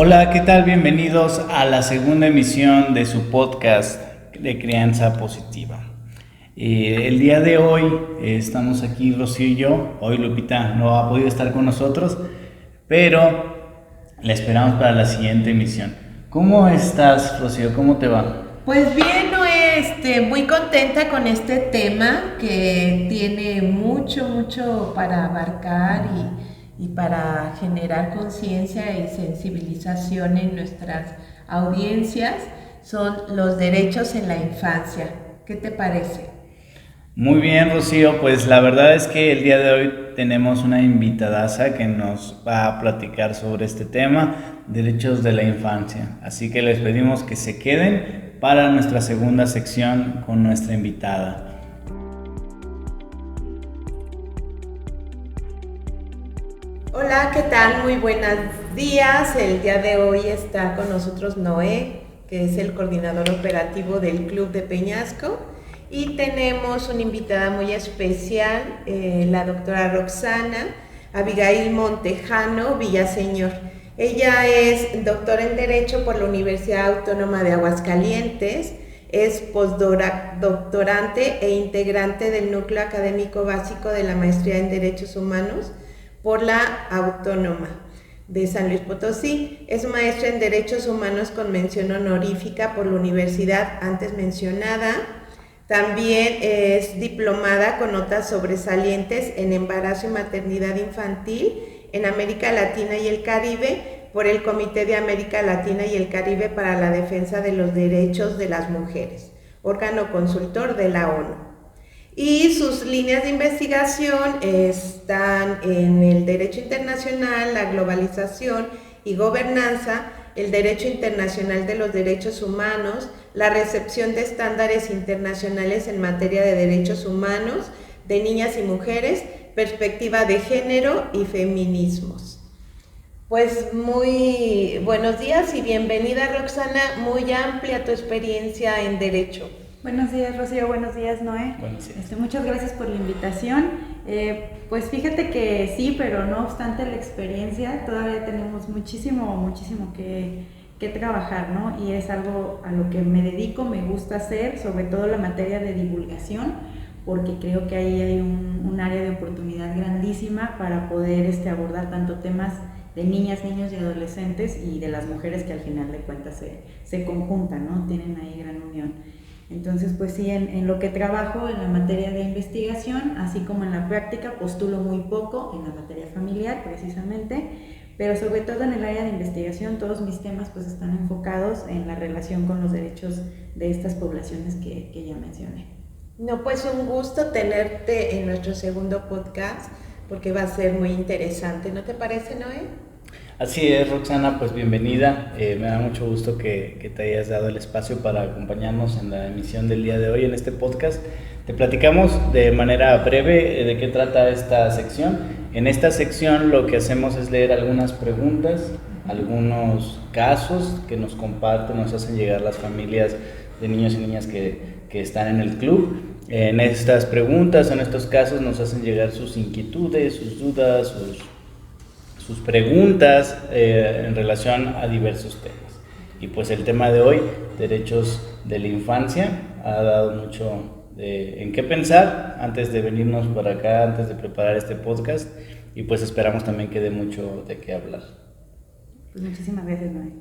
Hola, ¿qué tal? Bienvenidos a la segunda emisión de su podcast de Crianza Positiva. El día de hoy estamos aquí Rocío y yo. Hoy Lupita no ha podido estar con nosotros, pero la esperamos para la siguiente emisión. ¿Cómo estás, Rocío? ¿Cómo te va? Pues bien, Noé, muy contenta con este tema que tiene mucho para abarcar y para generar conciencia y sensibilización en nuestras audiencias. Son los derechos en la infancia. ¿Qué te parece? Muy bien, Rocío, pues la verdad es que el día de hoy tenemos una invitadaza que nos va a platicar sobre este tema, derechos de la infancia. Así que les pedimos que se queden para nuestra segunda sección con nuestra invitada. Hola, ¿qué tal? Muy buenos días. El día de hoy está con nosotros Noé, que es el coordinador operativo del Club de Peñasco. Y tenemos una invitada muy especial, la doctora Roxana Abigail Montejano Villaseñor. Ella es doctora en Derecho por la Universidad Autónoma de Aguascalientes, es postdoctorante e integrante del núcleo académico básico de la maestría en Derechos Humanos por la Autónoma de San Luis Potosí. Es maestra en Derechos Humanos con mención honorífica por la universidad antes mencionada. También es diplomada con notas sobresalientes en embarazo y maternidad infantil en América Latina y el Caribe por el Comité de América Latina y el Caribe para la Defensa de los Derechos de las Mujeres, órgano consultor de la ONU. Y sus líneas de investigación están en el derecho internacional, la globalización y gobernanza, el derecho internacional de los derechos humanos, la recepción de estándares internacionales en materia de derechos humanos, de niñas y mujeres, perspectiva de género y feminismos. Pues muy buenos días y bienvenida, Roxana, muy amplia tu experiencia en derecho. Buenos días, Rocío, buenos días, Noé. Buenos días. Muchas gracias por la invitación. Pues fíjate que sí, pero no obstante la experiencia, todavía tenemos muchísimo que trabajar, ¿no? Y es algo a lo que me dedico, me gusta hacer, sobre todo la materia de divulgación, porque creo que ahí hay un área de oportunidad grandísima para poder abordar tanto temas de niñas, niños y adolescentes y de las mujeres que al final de cuentas se conjuntan, ¿no? Tienen ahí gran unión. Entonces, pues sí, en lo que trabajo en la materia de investigación, así como en la práctica, postulo muy poco en la materia familiar precisamente, pero sobre todo en el área de investigación, todos mis temas pues están enfocados en la relación con los derechos de estas poblaciones que ya mencioné. No, pues un gusto tenerte en nuestro segundo podcast, porque va a ser muy interesante, ¿no te parece, Noé? Así es, Roxana, pues bienvenida. Me da mucho gusto que te hayas dado el espacio para acompañarnos en la emisión del día de hoy en este podcast. Te platicamos de manera breve de qué trata esta sección. En esta sección lo que hacemos es leer algunas preguntas, algunos casos que nos comparten, nos hacen llegar las familias de niños y niñas que están en el club. En estas preguntas, en estos casos, nos hacen llegar sus inquietudes, sus dudas, sus preguntas en relación a diversos temas. Y pues el tema de hoy, derechos de la infancia, ha dado mucho en qué pensar antes de venirnos para acá, antes de preparar este podcast, y pues esperamos también que dé mucho de qué hablar. Pues muchísimas gracias, Noé.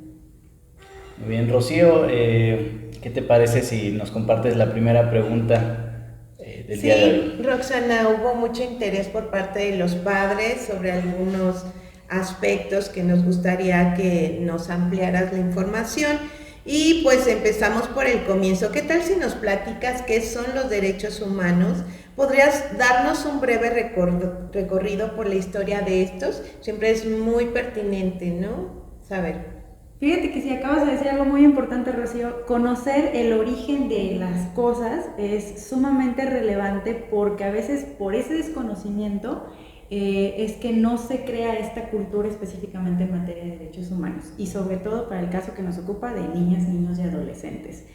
Muy bien, Rocío, ¿qué te parece si nos compartes la primera pregunta del día de hoy? Sí, Roxana, hubo mucho interés por parte de los padres sobre algunos aspectos que nos gustaría que nos ampliaras la información y pues empezamos por el comienzo. ¿Qué tal si nos platicas qué son los derechos humanos? ¿Podrías darnos un breve recorrido por la historia de estos? Siempre es muy pertinente, ¿no? Saber. Fíjate que si acabas de decir algo muy importante, Rocío, conocer el origen de las cosas es sumamente relevante porque a veces por ese desconocimiento es que no se crea esta cultura específicamente en materia de derechos humanos y sobre todo para el caso que nos ocupa de niñas, niños y adolescentes.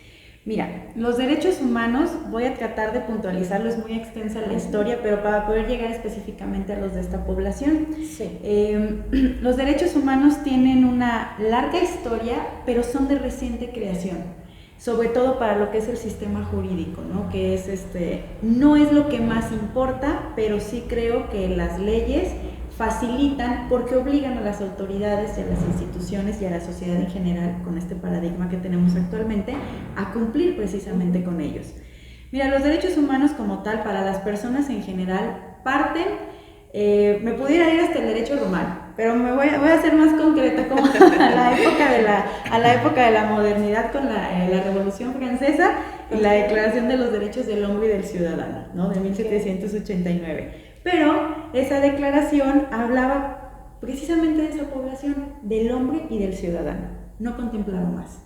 Mira, los derechos humanos, voy a tratar de puntualizarlo, es muy extensa la historia, pero para poder llegar específicamente a los de esta población. Sí. Los derechos humanos tienen una larga historia, pero son de reciente creación, sobre todo para lo que es el sistema jurídico, ¿no? Que es no es lo que más importa, pero sí creo que las leyes facilitan porque obligan a las autoridades y a las instituciones y a la sociedad en general, con este paradigma que tenemos actualmente, a cumplir precisamente con ellos. Mira, los derechos humanos como tal para las personas en general parten, me pudiera ir hasta el derecho romano, pero me voy a ser más concreta, como a la época de la modernidad con la Revolución Francesa y la Declaración de los Derechos del Hombre y del Ciudadano, ¿no? De 1789. Pero esa declaración hablaba precisamente de esa población, del hombre y del ciudadano, no contemplaba más.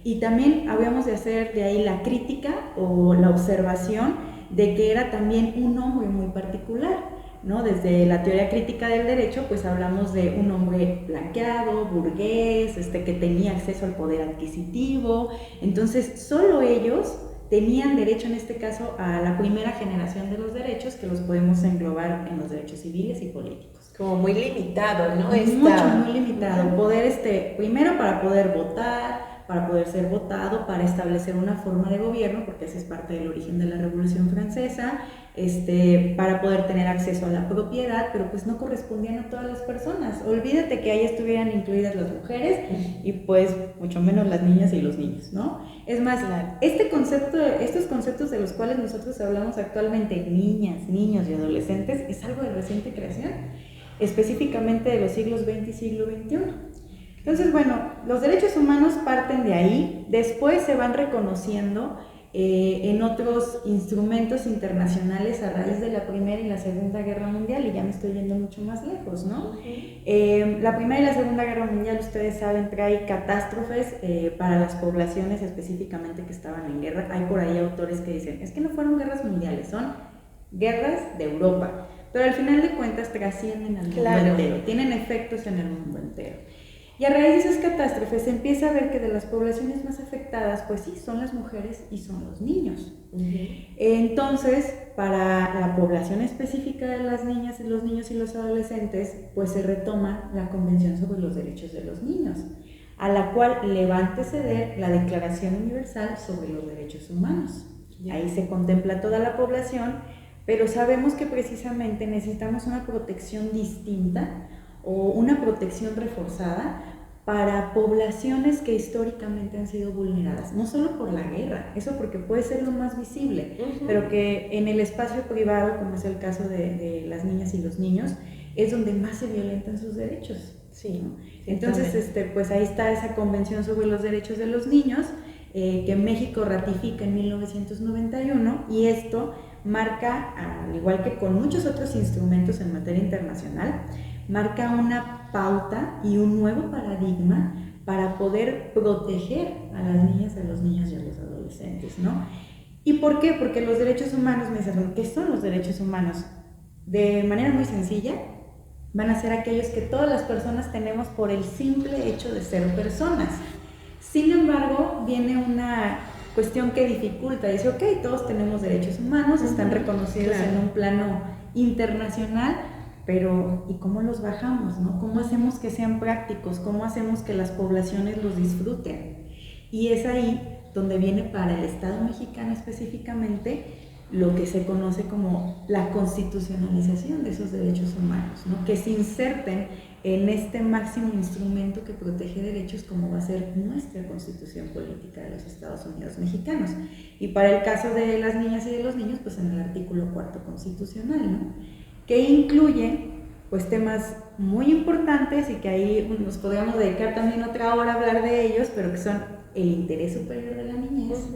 Y también habíamos de hacer de ahí la crítica o la observación de que era también un hombre muy particular, ¿no? Desde la teoría crítica del derecho, pues hablamos de un hombre blanqueado, burgués, que tenía acceso al poder adquisitivo. Entonces, solo ellos tenían derecho, en este caso, a la primera generación de los derechos, que los podemos englobar en los derechos civiles y políticos. Como muy limitado, ¿no? Muy limitado. Poder, primero para poder votar, para poder ser votado, para establecer una forma de gobierno, porque ese es parte del origen de la Revolución Francesa, para poder tener acceso a la propiedad, pero pues no correspondían a todas las personas. Olvídate que ahí estuvieran incluidas las mujeres y pues mucho menos las niñas y los niños, ¿no? Es más, estos conceptos de los cuales nosotros hablamos actualmente, niñas, niños y adolescentes, es algo de reciente creación, específicamente de los siglos XX y siglo XXI. Entonces, bueno, los derechos humanos parten de ahí, después se van reconociendo en otros instrumentos internacionales a raíz de la Primera y la Segunda Guerra Mundial, y ya me estoy yendo mucho más lejos, ¿no? La Primera y la Segunda Guerra Mundial, ustedes saben, trae catástrofes para las poblaciones específicamente que estaban en guerra. Hay por ahí autores que dicen, es que no fueron guerras mundiales, son guerras de Europa, pero al final de cuentas trascienden al mundo entero, tienen efectos en el mundo entero. Y a raíz de esas catástrofes se empieza a ver que de las poblaciones más afectadas, pues sí, son las mujeres y son los niños. Entonces, para la población específica de las niñas, los niños y los adolescentes, pues se retoma la Convención sobre los Derechos de los Niños, a la cual le va a anteceder la Declaración Universal sobre los Derechos Humanos. Ahí se contempla toda la población, pero sabemos que precisamente necesitamos una protección distinta o una protección reforzada para poblaciones que históricamente han sido vulneradas, no solo por la guerra, eso porque puede ser lo más visible, pero que en el espacio privado, como es el caso de las niñas y los niños, es donde más se violentan sus derechos. Sí, ¿no? Entonces, pues ahí está esa Convención sobre los Derechos de los Niños, que México ratifica en 1991, y esto marca, al igual que con muchos otros instrumentos en materia internacional, marca una pauta y un nuevo paradigma para poder proteger a las niñas, a los niños y a los adolescentes, ¿no? ¿Y por qué? Porque los derechos humanos, me dicen, ¿qué son los derechos humanos? De manera muy sencilla, van a ser aquellos que todas las personas tenemos por el simple hecho de ser personas. Sin embargo, viene una cuestión que dificulta, dice, ok, todos tenemos derechos humanos, están reconocidos en un plano internacional, pero ¿y cómo los bajamos, no? ¿Cómo hacemos que sean prácticos? ¿Cómo hacemos que las poblaciones los disfruten? Y es ahí donde viene para el Estado mexicano específicamente lo que se conoce como la constitucionalización de esos derechos humanos, ¿no? Que se inserten en este máximo instrumento que protege derechos, como va a ser nuestra Constitución Política de los Estados Unidos Mexicanos. Y para el caso de las niñas y de los niños, pues en el artículo 4 constitucional, ¿no? Que incluye pues temas muy importantes y que ahí nos podríamos dedicar también otra hora a hablar de ellos, pero que son el interés superior de la niñez,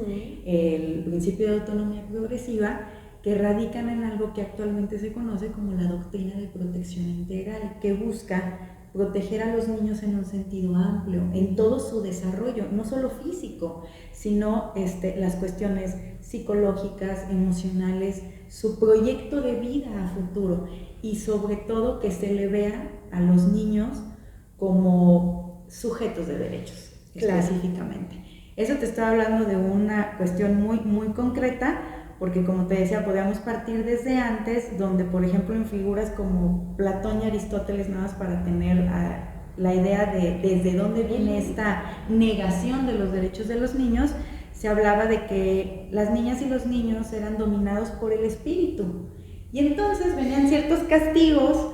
el principio de autonomía progresiva, que radican en algo que actualmente se conoce como la doctrina de protección integral, que busca proteger a los niños en un sentido amplio, en todo su desarrollo, no solo físico, sino las cuestiones psicológicas, emocionales, su proyecto de vida a futuro, y sobre todo que se le vea a los niños como sujetos de derechos, específicamente. Eso te estoy hablando de una cuestión muy, muy concreta, porque como te decía, podíamos partir desde antes, donde por ejemplo en figuras como Platón y Aristóteles, nada más para tener la idea de desde dónde viene esta negación de los derechos de los niños, se hablaba de que las niñas y los niños eran dominados por el espíritu. Y entonces venían ciertos castigos,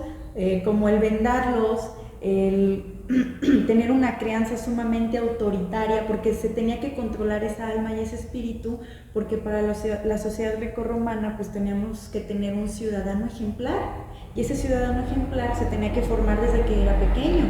como el vendarlos, el tener una crianza sumamente autoritaria, porque se tenía que controlar esa alma y ese espíritu, porque para la sociedad grecorromana pues teníamos que tener un ciudadano ejemplar, y ese ciudadano ejemplar se tenía que formar desde que era pequeño,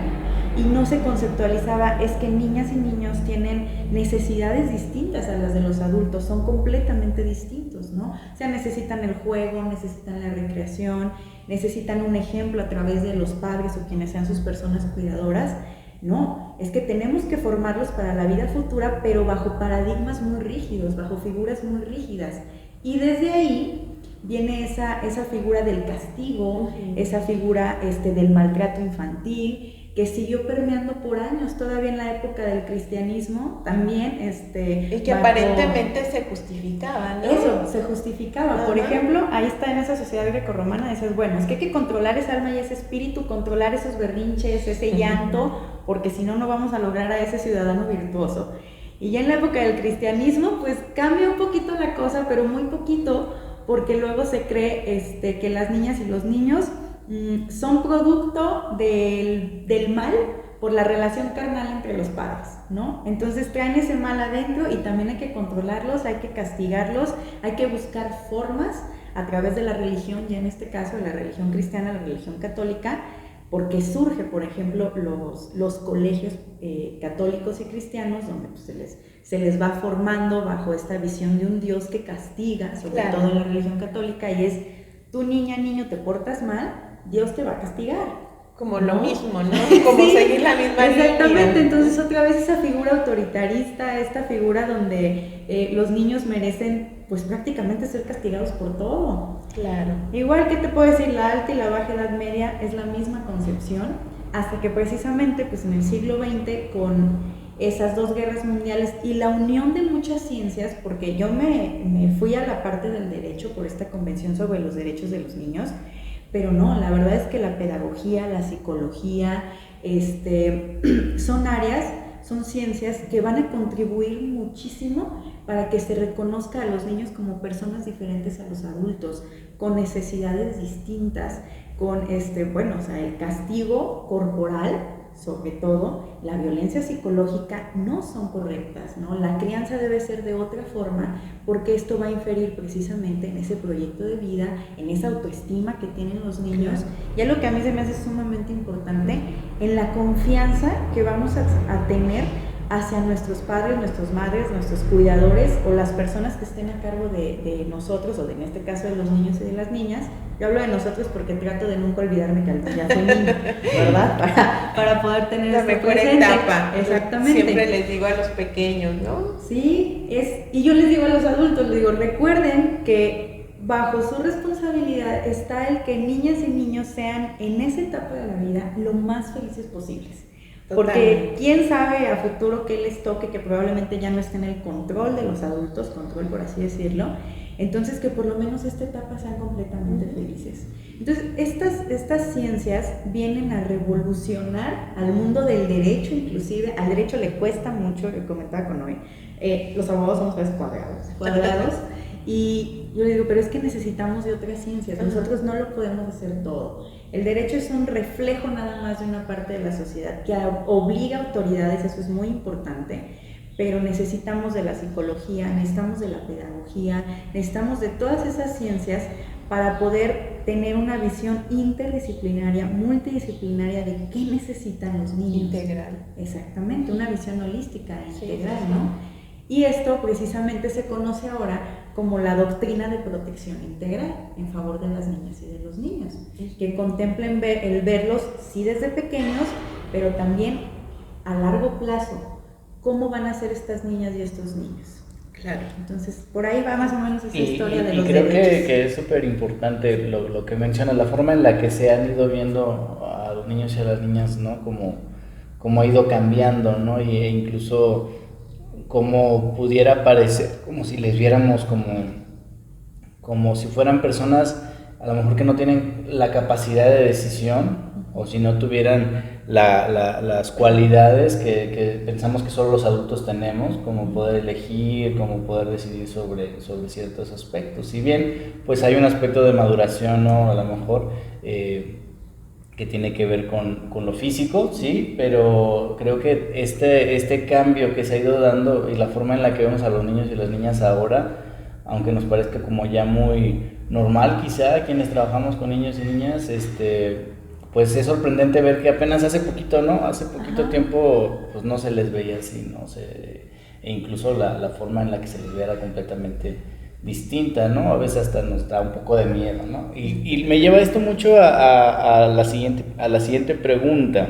y no se conceptualizaba, es que niñas y niños tienen necesidades distintas a las de los adultos, son completamente distintos, ¿no? O sea, necesitan el juego, necesitan la recreación, necesitan un ejemplo a través de los padres o quienes sean sus personas cuidadoras. No, es que tenemos que formarlos para la vida futura, pero bajo paradigmas muy rígidos, bajo figuras muy rígidas. Y desde ahí viene esa figura del castigo, esa figura del maltrato infantil, que siguió permeando por años, todavía en la época del cristianismo, también y que aparentemente se justificaba, ¿no? Eso, se justificaba. Ajá. Por ejemplo, ahí está en esa sociedad grecorromana, dices, bueno, es que hay que controlar esa alma y ese espíritu, controlar esos berrinches, ese llanto, porque si no, no vamos a lograr a ese ciudadano virtuoso. Y ya en la época del cristianismo, pues cambia un poquito la cosa, pero muy poquito, porque luego se cree que las niñas y los niños son producto del mal por la relación carnal entre los padres, ¿no? Entonces traen ese mal adentro y también hay que controlarlos, hay que castigarlos, hay que buscar formas a través de la religión, y en este caso de la religión cristiana, la religión católica, porque surge, por ejemplo, los colegios católicos y cristianos, donde pues, se les va formando bajo esta visión de un Dios que castiga, sobre todo en la religión católica, y es, tú niña, niño, te portas mal, Dios te va a castigar. Como ¿no? Lo mismo, ¿no? Como sí, seguir la misma línea. Exactamente, entonces otra vez esa figura autoritarista, esta figura donde los niños merecen pues prácticamente ser castigados por todo. Claro. Igual que te puedo decir, la alta y la baja edad media es la misma concepción, hasta que precisamente pues en el siglo XX con esas dos guerras mundiales y la unión de muchas ciencias, porque yo me fui a la parte del derecho por esta convención sobre los derechos de los niños, pero no, la verdad es que la pedagogía, la psicología, son áreas, son ciencias que van a contribuir muchísimo para que se reconozca a los niños como personas diferentes a los adultos, con necesidades distintas, con el castigo corporal, sobre todo, la violencia psicológica no son correctas, ¿no? La crianza debe ser de otra forma, porque esto va a inferir precisamente en ese proyecto de vida, en esa autoestima que tienen los niños, y algo que a mí se me hace sumamente importante, en la confianza que vamos a tener hacia nuestros padres, nuestras madres, nuestros cuidadores o las personas que estén a cargo de nosotros, o en este caso de los niños y de las niñas. Yo hablo de nosotros porque trato de nunca olvidarme que ya soy niña, ¿verdad? Para poder tener la mejor etapa. Exactamente. Siempre les digo a los pequeños, ¿no? Sí, y yo les digo a los adultos, les digo, recuerden que bajo su responsabilidad está el que niñas y niños sean en esa etapa de la vida lo más felices posibles. Porque quién sabe a futuro qué les toque, que probablemente ya no esté en el control de los adultos, control por así decirlo. Entonces que por lo menos esta etapa sean completamente felices. Entonces estas ciencias vienen a revolucionar al mundo del derecho, inclusive al derecho le cuesta mucho, que comentaba con hoy, los abogados somos a veces cuadrados, y yo le digo, pero es que necesitamos de otras ciencias, nosotros no lo podemos hacer todo. El derecho es un reflejo nada más de una parte de la sociedad que obliga a autoridades, eso es muy importante, pero necesitamos de la psicología, necesitamos de la pedagogía, necesitamos de todas esas ciencias para poder tener una visión interdisciplinaria, multidisciplinaria de qué necesitan los niños. Integral. Exactamente, una visión holística, integral, ¿no? Y esto precisamente se conoce ahora como la doctrina de protección integral en favor de las niñas y de los niños, que contemplen el verlos sí desde pequeños, pero también a largo plazo, cómo van a ser estas niñas y estos niños. Claro. Entonces, por ahí va más o menos esa historia de los creo derechos. que es súper importante lo que mencionas, la forma en la que se han ido viendo a los niños y a las niñas, ¿no? Como ha ido cambiando, ¿no? E incluso como pudiera parecer, como si les viéramos como si fueran personas a lo mejor que no tienen la capacidad de decisión, o si no tuvieran las cualidades que pensamos que solo los adultos tenemos, como poder elegir, como poder decidir sobre ciertos aspectos. Si bien pues hay un aspecto de maduración, ¿no? A lo mejor que tiene que ver con lo físico, sí, pero creo que este cambio que se ha ido dando y la forma en la que vemos a los niños y las niñas ahora, aunque nos parezca como ya muy normal quizá quienes trabajamos con niños y niñas, pues es sorprendente ver que apenas hace poquito, ¿no? Hace poquito tiempo pues no se les veía así, ¿no? E incluso la forma en la que se les veía era completamente distinta, ¿no? A veces hasta nos da un poco de miedo, ¿no? Y me lleva esto mucho a la siguiente pregunta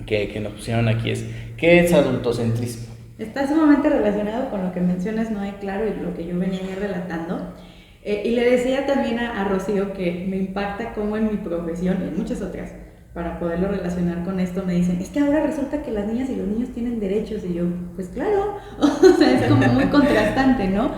que nos pusieron aquí, es ¿qué es adultocentrismo? Está sumamente relacionado con lo que mencionas, Noé, claro, y lo que yo venía relatando. Y le decía también a Rocío que me impacta cómo en mi profesión y en muchas otras, para poderlo relacionar con esto, me dicen, es que ahora resulta que las niñas y los niños tienen derechos, y yo, pues claro, o sea, es como muy contrastante, ¿no?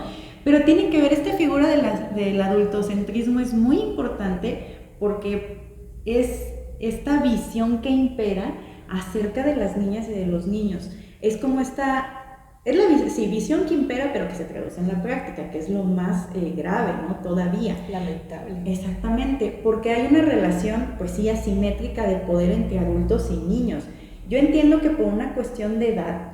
Pero tiene que ver, esta figura del adultocentrismo es muy importante porque es esta visión que impera acerca de las niñas y de los niños. Es como es la visión que impera, pero que se traduce en la práctica, que es lo más grave, ¿no? Todavía. Lamentable. Exactamente, porque hay una relación, pues sí, asimétrica de poder entre adultos y niños. Yo entiendo que por una cuestión de edad,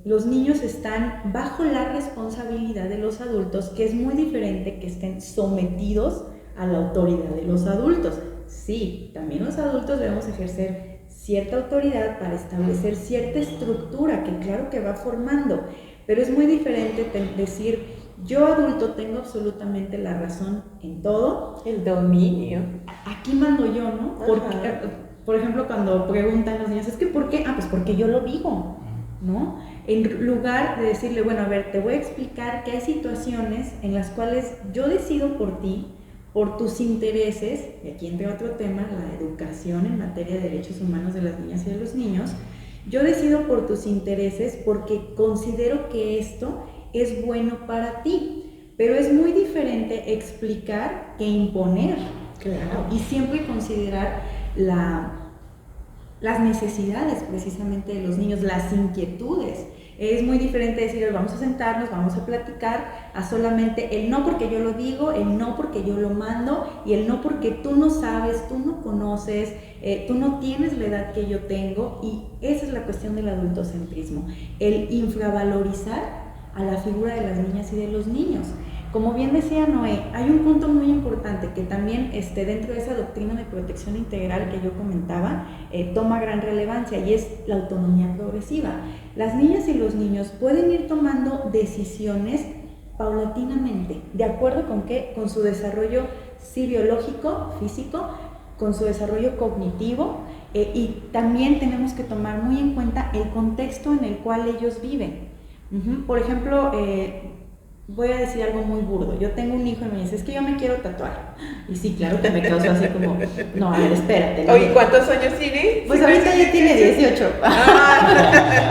los niños están bajo la responsabilidad de los adultos, que es muy diferente que estén sometidos a la autoridad de los adultos. Sí, también los adultos debemos ejercer cierta autoridad para establecer cierta estructura que claro que va formando, pero es muy diferente decir yo adulto tengo absolutamente la razón en todo. El dominio. Aquí mando yo, ¿no? Porque, por ejemplo, cuando preguntan los niños, es que ¿por qué? Ah, pues porque yo lo digo, ¿no? En lugar de decirle, bueno, a ver, te voy a explicar que hay situaciones en las cuales yo decido por ti, por tus intereses, y aquí entra otro tema, la educación en materia de derechos humanos de las niñas y de los niños. Yo decido por tus intereses porque considero que esto es bueno para ti, pero es muy diferente explicar que imponer. Claro. Y siempre considerar las necesidades precisamente de los niños, las inquietudes. Es muy diferente decir, vamos a sentarnos, vamos a platicar, a solamente el no porque yo lo digo, el no porque yo lo mando, y el no porque tú no sabes, tú no conoces, tú no tienes la edad que yo tengo. Y esa es la cuestión del adultocentrismo, el infravalorizar a la figura de las niñas y de los niños. Como bien decía Noé, hay un punto muy importante que también dentro de esa doctrina de protección integral que yo comentaba, toma gran relevancia, y es la autonomía progresiva. Las niñas y los niños pueden ir tomando decisiones paulatinamente, ¿de acuerdo con qué? Con su desarrollo biológico, físico, con su desarrollo cognitivo, y también tenemos que tomar muy en cuenta el contexto en el cual ellos viven. Por ejemplo, voy a decir algo muy burdo. Yo tengo un hijo y me dice, es que yo me quiero tatuar. Y sí, claro que me causó así como, no, a ver, espérate. Oye, ¿cuántos años tiene? Pues ahorita ya tiene 18.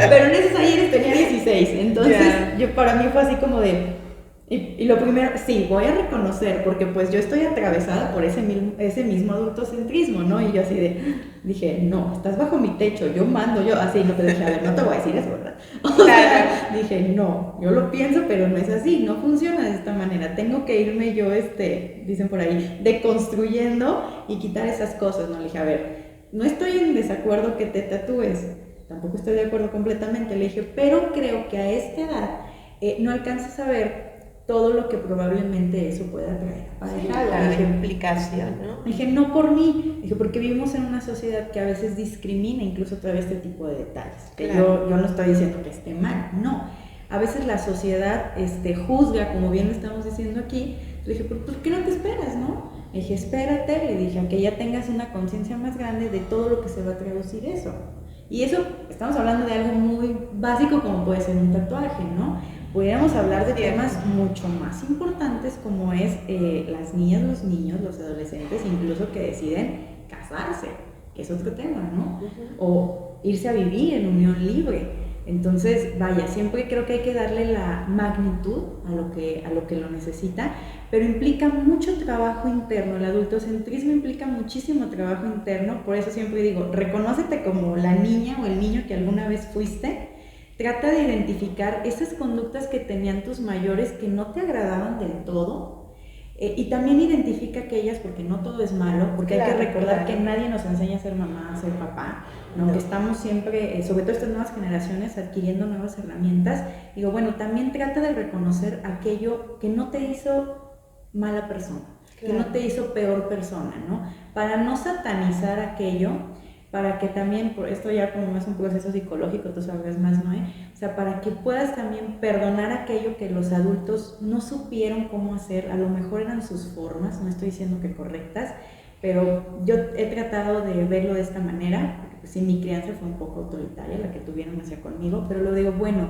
Pero en esos ayeres tenía 16. Entonces, para mí fue así como de... Y lo primero, sí, voy a reconocer, porque pues yo estoy atravesada por ese mismo adultocentrismo, ¿no? Y yo así dije, no, estás bajo mi techo, yo mando, yo así, no te dije, a ver, no te voy a decir eso, ¿verdad? O sea, dije, no, yo lo pienso, pero no es así, no funciona de esta manera, tengo que irme yo, dicen por ahí, deconstruyendo y quitar esas cosas, ¿no? Le dije, a ver, no estoy en desacuerdo que te tatúes, tampoco estoy de acuerdo completamente, le dije, pero creo que a esta edad no alcanzas a ver todo lo que probablemente eso pueda traer. La implicación, ¿no? Dije, no por mí, dije, porque vivimos en una sociedad que a veces discrimina incluso todavía este tipo de detalles. Que yo no estoy diciendo que esté mal, no. A veces la sociedad juzga, como bien lo estamos diciendo aquí. Le dije, ¿por qué no te esperas, no? Le dije, espérate, le dije, a que ya tengas una conciencia más grande de todo lo que se va a traducir eso. Y eso, estamos hablando de algo muy básico como puede ser un tatuaje, ¿no? Pudiéramos hablar de temas mucho más importantes como es las niñas, los niños, los adolescentes, incluso que deciden casarse, que es otro tema, ¿no? O irse a vivir en unión libre. Entonces, vaya, siempre creo que hay que darle la magnitud a lo que lo necesita, pero implica mucho trabajo interno. El adultocentrismo implica muchísimo trabajo interno, por eso siempre digo, reconócete como la niña o el niño que alguna vez fuiste. Trata de identificar esas conductas que tenían tus mayores que no te agradaban del todo, y también identifica aquellas, porque no todo es malo, porque claro, hay que recordar que nadie nos enseña a ser mamá, a ser papá, ¿no? Que estamos siempre, sobre todo estas nuevas generaciones, adquiriendo nuevas herramientas. Digo, bueno, también trata de reconocer aquello que no te hizo mala persona, claro, que no te hizo peor persona, ¿no? Para no satanizar aquello, para que también, por esto ya como es un proceso psicológico, tú sabrás más, ¿no? O sea, para que puedas también perdonar aquello que los adultos no supieron cómo hacer, a lo mejor eran sus formas, no estoy diciendo que correctas, pero yo he tratado de verlo de esta manera, porque pues sí, mi crianza fue un poco autoritaria, la que tuvieron hacia conmigo, pero lo digo, bueno,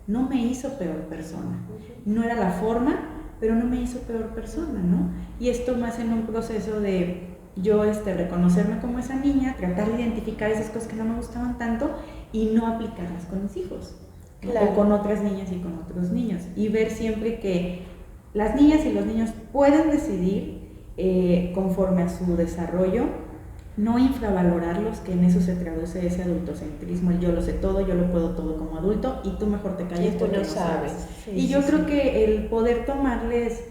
no me hizo peor persona, no era la forma, pero no me hizo peor persona, ¿no? Y esto más en un proceso de yo reconocerme como esa niña, tratar de identificar esas cosas que no me gustaban tanto y no aplicarlas con mis hijos, ¿no? Claro. O con otras niñas y con otros niños, y ver siempre que las niñas y los niños pueden decidir conforme a su desarrollo, no infravalorarlos, que en eso se traduce ese adultocentrismo, el yo lo sé todo, yo lo puedo todo como adulto y tú mejor te calles porque no sabes. Sí, y yo creo que el poder tomarles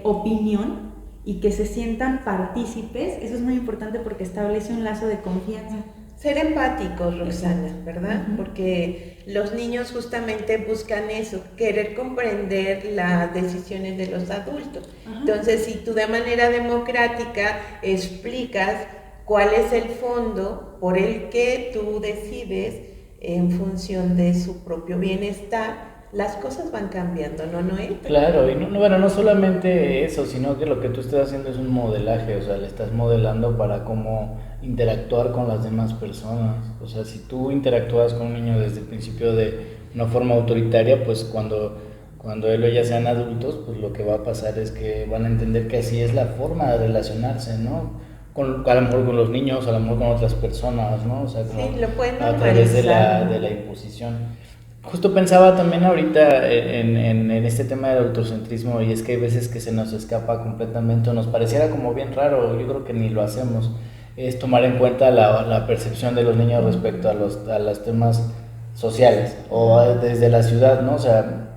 opinión y que se sientan partícipes, eso es muy importante porque establece un lazo de confianza. Ser empáticos, Roxana, ¿verdad? Porque los niños justamente buscan eso, querer comprender las decisiones de los adultos. Entonces, si tú de manera democrática explicas cuál es el fondo por el que tú decides en función de su propio bienestar, las cosas van cambiando, ¿no, Noé? Claro, y no solamente eso, sino que lo que tú estás haciendo es un modelaje, o sea, le estás modelando para cómo interactuar con las demás personas. O sea, si tú interactúas con un niño desde el principio de una forma autoritaria, pues cuando él o ella sean adultos, pues lo que va a pasar es que van a entender que así es la forma de relacionarse, ¿no? A lo mejor con los niños, a lo mejor con otras personas, ¿no? O sea, como sí, lo pueden a través de la imposición. Justo pensaba también ahorita en este tema del autocentrismo, y es que hay veces que se nos escapa completamente o nos pareciera como bien raro, yo creo que ni lo hacemos, es tomar en cuenta la percepción de los niños respecto a los temas sociales o desde la ciudad, ¿no? O sea,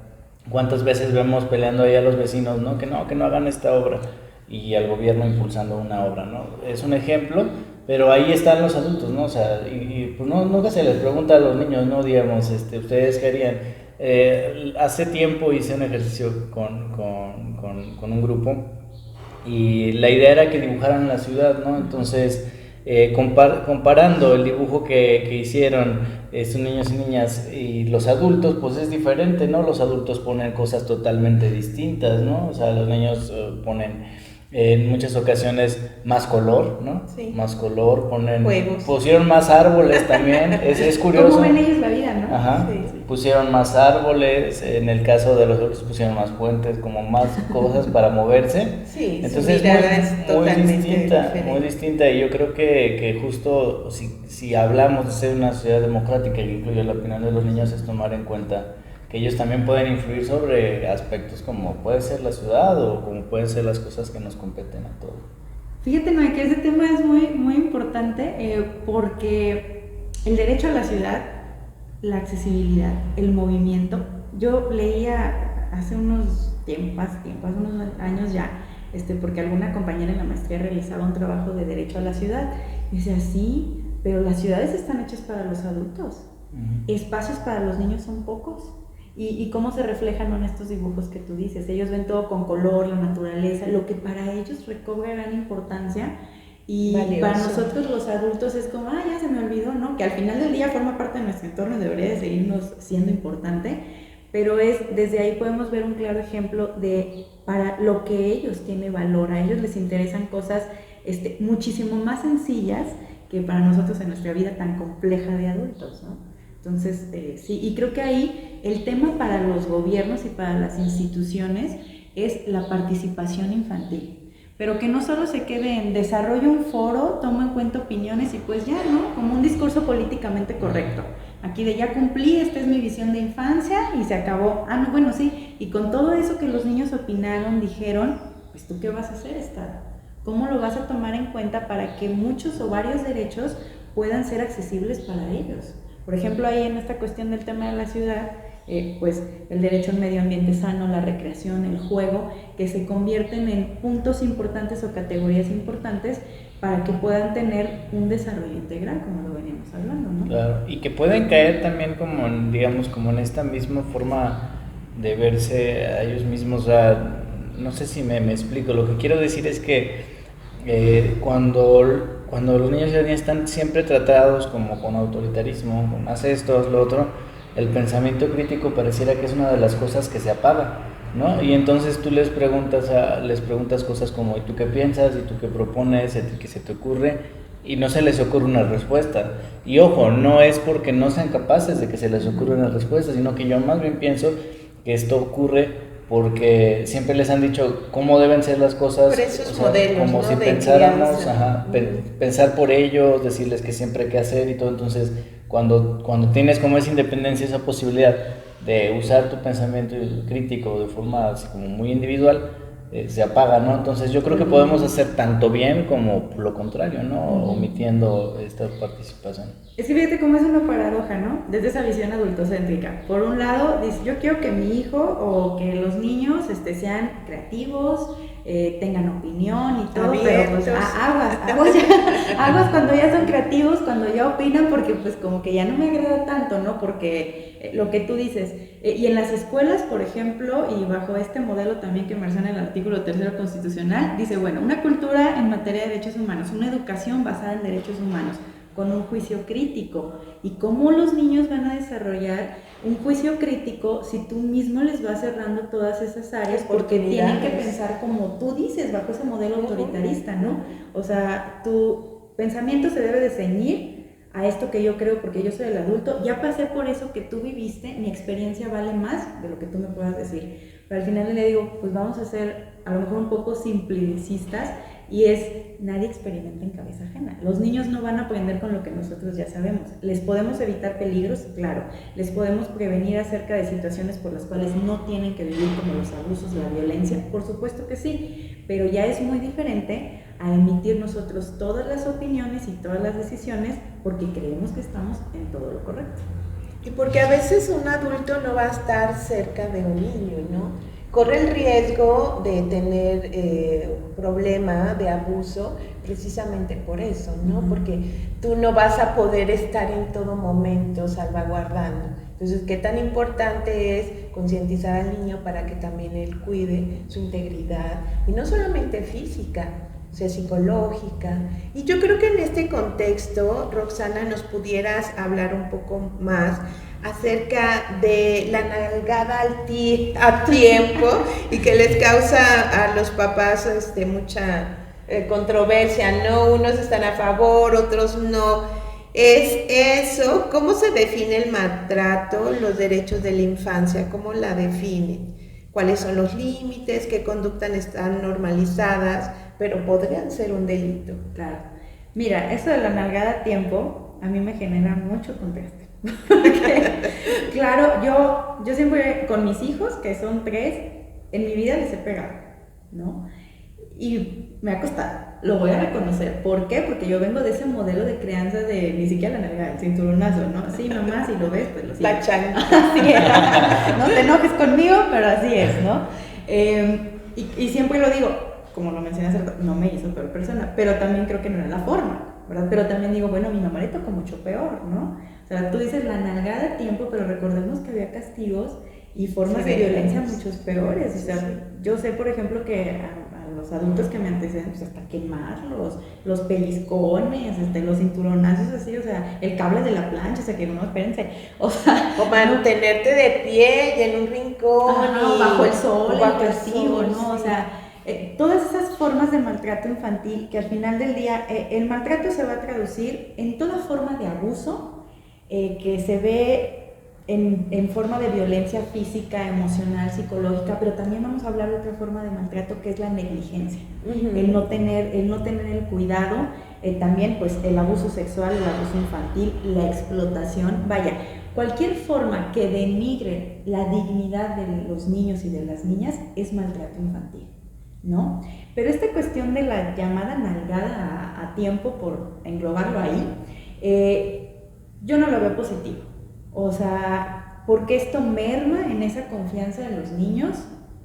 ¿cuántas veces vemos peleando ahí a los vecinos, ¿no? Que no hagan esta obra, y al gobierno impulsando una obra, ¿no? Es un ejemplo, pero ahí están los adultos, ¿no? O sea, y pues nunca se les pregunta a los niños, ¿no? Digamos, ¿ustedes qué harían? Hace tiempo hice un ejercicio con un grupo, y la idea era que dibujaran la ciudad, ¿no? Entonces, comparando el dibujo que hicieron estos niños y niñas y los adultos, pues es diferente, ¿no? Los adultos ponen cosas totalmente distintas, ¿no? O sea, los niños ponen en muchas ocasiones más color, ¿no? Sí. Más color, juegos. Pusieron más árboles también, es curioso. ¿Cómo ven ellos la vida, no? Ajá, sí. Pusieron más árboles, en el caso de los adultos pusieron más puentes, como más cosas para moverse. Sí, entonces es muy distinta, y yo creo que justo si hablamos de ser una sociedad democrática y incluye la opinión de los niños, es tomar en cuenta que ellos también pueden influir sobre aspectos como puede ser la ciudad o como pueden ser las cosas que nos competen a todos. Fíjate, Noé, que ese tema es muy, muy importante porque el derecho a la ciudad, la accesibilidad, el movimiento. Yo leía hace unos unos años ya, porque alguna compañera en la maestría realizaba un trabajo de derecho a la ciudad, y decía, sí, pero las ciudades están hechas para los adultos, espacios para los niños son pocos. Y cómo se reflejan en estos dibujos que tú dices. Ellos ven todo con color, la naturaleza, lo que para ellos recobra gran importancia, y valioso. Para nosotros los adultos es como, ya se me olvidó, ¿no? Que al final del día forma parte de nuestro entorno y debería de seguirnos siendo importante, pero desde ahí podemos ver un claro ejemplo de para lo que ellos tiene valor. A ellos les interesan cosas muchísimo más sencillas que para nosotros en nuestra vida tan compleja de adultos, ¿no? Entonces, sí, y creo que ahí el tema para los gobiernos y para las instituciones es la participación infantil, pero que no solo se quede en desarrollo un foro, tomo en cuenta opiniones y pues ya, ¿no? Como un discurso políticamente correcto, Aquí de ya cumplí, esta es mi visión de infancia y se acabó. Ah, no, bueno, sí. Y con todo eso que los niños opinaron, dijeron, pues ¿tú qué vas a hacer, Estado? ¿Cómo lo vas a tomar en cuenta para que muchos o varios derechos puedan ser accesibles para ellos? Por ejemplo, ahí en esta cuestión del tema de la ciudad, pues el derecho a un medio ambiente sano, la recreación, el juego, que se convierten en puntos importantes o categorías importantes para que puedan tener un desarrollo integral, como lo veníamos hablando, ¿no? Claro, y que pueden caer también como en, digamos, como en esta misma forma de verse a ellos mismos. O sea, no sé si me explico. Lo que quiero decir es que cuando los niños y las niñas están siempre tratados como con autoritarismo, con haz esto, haz lo otro, el pensamiento crítico pareciera que es una de las cosas que se apaga, ¿no? Y entonces tú les preguntas cosas como ¿y tú qué piensas? ¿Y tú qué propones? ¿Qué se te ocurre? Y no se les ocurre una respuesta. Y ojo, no es porque no sean capaces de que se les ocurra una respuesta, sino que yo más bien pienso que esto ocurre porque siempre les han dicho cómo deben ser las cosas, esos modelos, como ¿no? si de pensáramos, crianza. pensar por ellos, decirles que siempre hay que hacer y todo. Entonces, cuando tienes como esa independencia, esa posibilidad de usar tu pensamiento crítico de forma así como muy individual, se apaga, ¿no? Entonces yo creo que podemos hacer tanto bien como lo contrario, ¿no? Omitiendo esta participación. Es que fíjate cómo es una paradoja, ¿no? Desde esa visión adultocéntrica. Por un lado, dice, yo quiero que mi hijo o que los niños sean creativos, tengan opinión y todo, abiertos. pero pues aguas cuando ya son creativos, cuando ya opinan, porque pues como que ya no me agrada tanto, ¿no? Porque lo que tú dices, y en las escuelas, por ejemplo, y bajo este modelo también que menciona el artículo 3 constitucional, dice, bueno, una cultura en materia de derechos humanos, una educación basada en derechos humanos, con un juicio crítico. ¿Y cómo los niños van a desarrollar un juicio crítico si tú mismo les vas cerrando todas esas áreas? Porque tienen que pensar como tú dices, bajo ese modelo autoritarista, ¿no? O sea, tu pensamiento se debe de ceñir a esto que yo creo porque yo soy el adulto, ya pasé por eso que tú viviste, mi experiencia vale más de lo que tú me puedas decir. Pero al final le digo, pues vamos a ser a lo mejor un poco simplicistas, y es, nadie experimenta en cabeza ajena. Los niños no van a aprender con lo que nosotros ya sabemos. ¿Les podemos evitar peligros? Claro. ¿Les podemos prevenir acerca de situaciones por las cuales no tienen que vivir, como los abusos, la violencia? Por supuesto que sí, pero ya es muy diferente a emitir nosotros todas las opiniones y todas las decisiones porque creemos que estamos en todo lo correcto. Y porque a veces un adulto no va a estar cerca de un niño, ¿no? Corre el riesgo de tener un problema de abuso precisamente por eso, ¿no? Porque tú no vas a poder estar en todo momento salvaguardando. Entonces, ¿qué tan importante es concientizar al niño para que también él cuide su integridad? Y no solamente física, o sea, psicológica. Y yo creo que en este contexto, Roxana, nos pudieras hablar un poco más acerca de la nalgada a tiempo y que les causa a los papás mucha controversia, ¿no? Unos están a favor, otros no. Es eso, ¿cómo se define el maltrato, los derechos de la infancia? ¿Cómo la definen? ¿Cuáles son los límites? ¿Qué conductas están normalizadas, pero podrían ser un delito? Claro. Mira, eso de la nalgada a tiempo a mí me genera mucho contraste. Claro, yo siempre con mis hijos, que son 3, en mi vida les he pegado, ¿no? Y me ha costado, lo voy a reconocer. ¿Por qué? Porque yo vengo de ese modelo de crianza de ni siquiera la nalga, el cinturonazo, ¿no? Sí, mamá, si lo ves, pues lo siento. La changa. Así es. No te enojes conmigo, pero así es, ¿no? Y siempre lo digo, como lo mencioné hace rato, no me hizo peor persona, pero también creo que no era la forma, ¿verdad? Pero también digo, bueno, mi mamá le tocó mucho peor, ¿no? O sea, tú dices la nalgada a tiempo, pero recordemos que había castigos y formas de violencia muchos peores. O sea, yo sé, por ejemplo, que a los adultos que me anteceden, pues hasta quemarlos, los pellizcones, los cinturonazos así, o sea, el cable de la plancha, o sea, que no, espérense, o sea... O mantenerte de pie y en un rincón. Ajá, bajo el sol, bajo el castigo, ¿no? Sí. O sea, todas esas formas de maltrato infantil que al final del día, el maltrato se va a traducir en toda forma de abuso, que se ve en forma de violencia física, emocional, psicológica, pero también vamos a hablar de otra forma de maltrato que es la negligencia, el no tener el cuidado también pues el abuso sexual, el abuso infantil, la explotación, vaya, cualquier forma que denigre la dignidad de los niños y de las niñas es maltrato infantil, ¿no? Pero esta cuestión de la llamada nalgada a tiempo, por englobarlo ahí, yo no lo veo positivo. O sea, porque esto merma en esa confianza de los niños,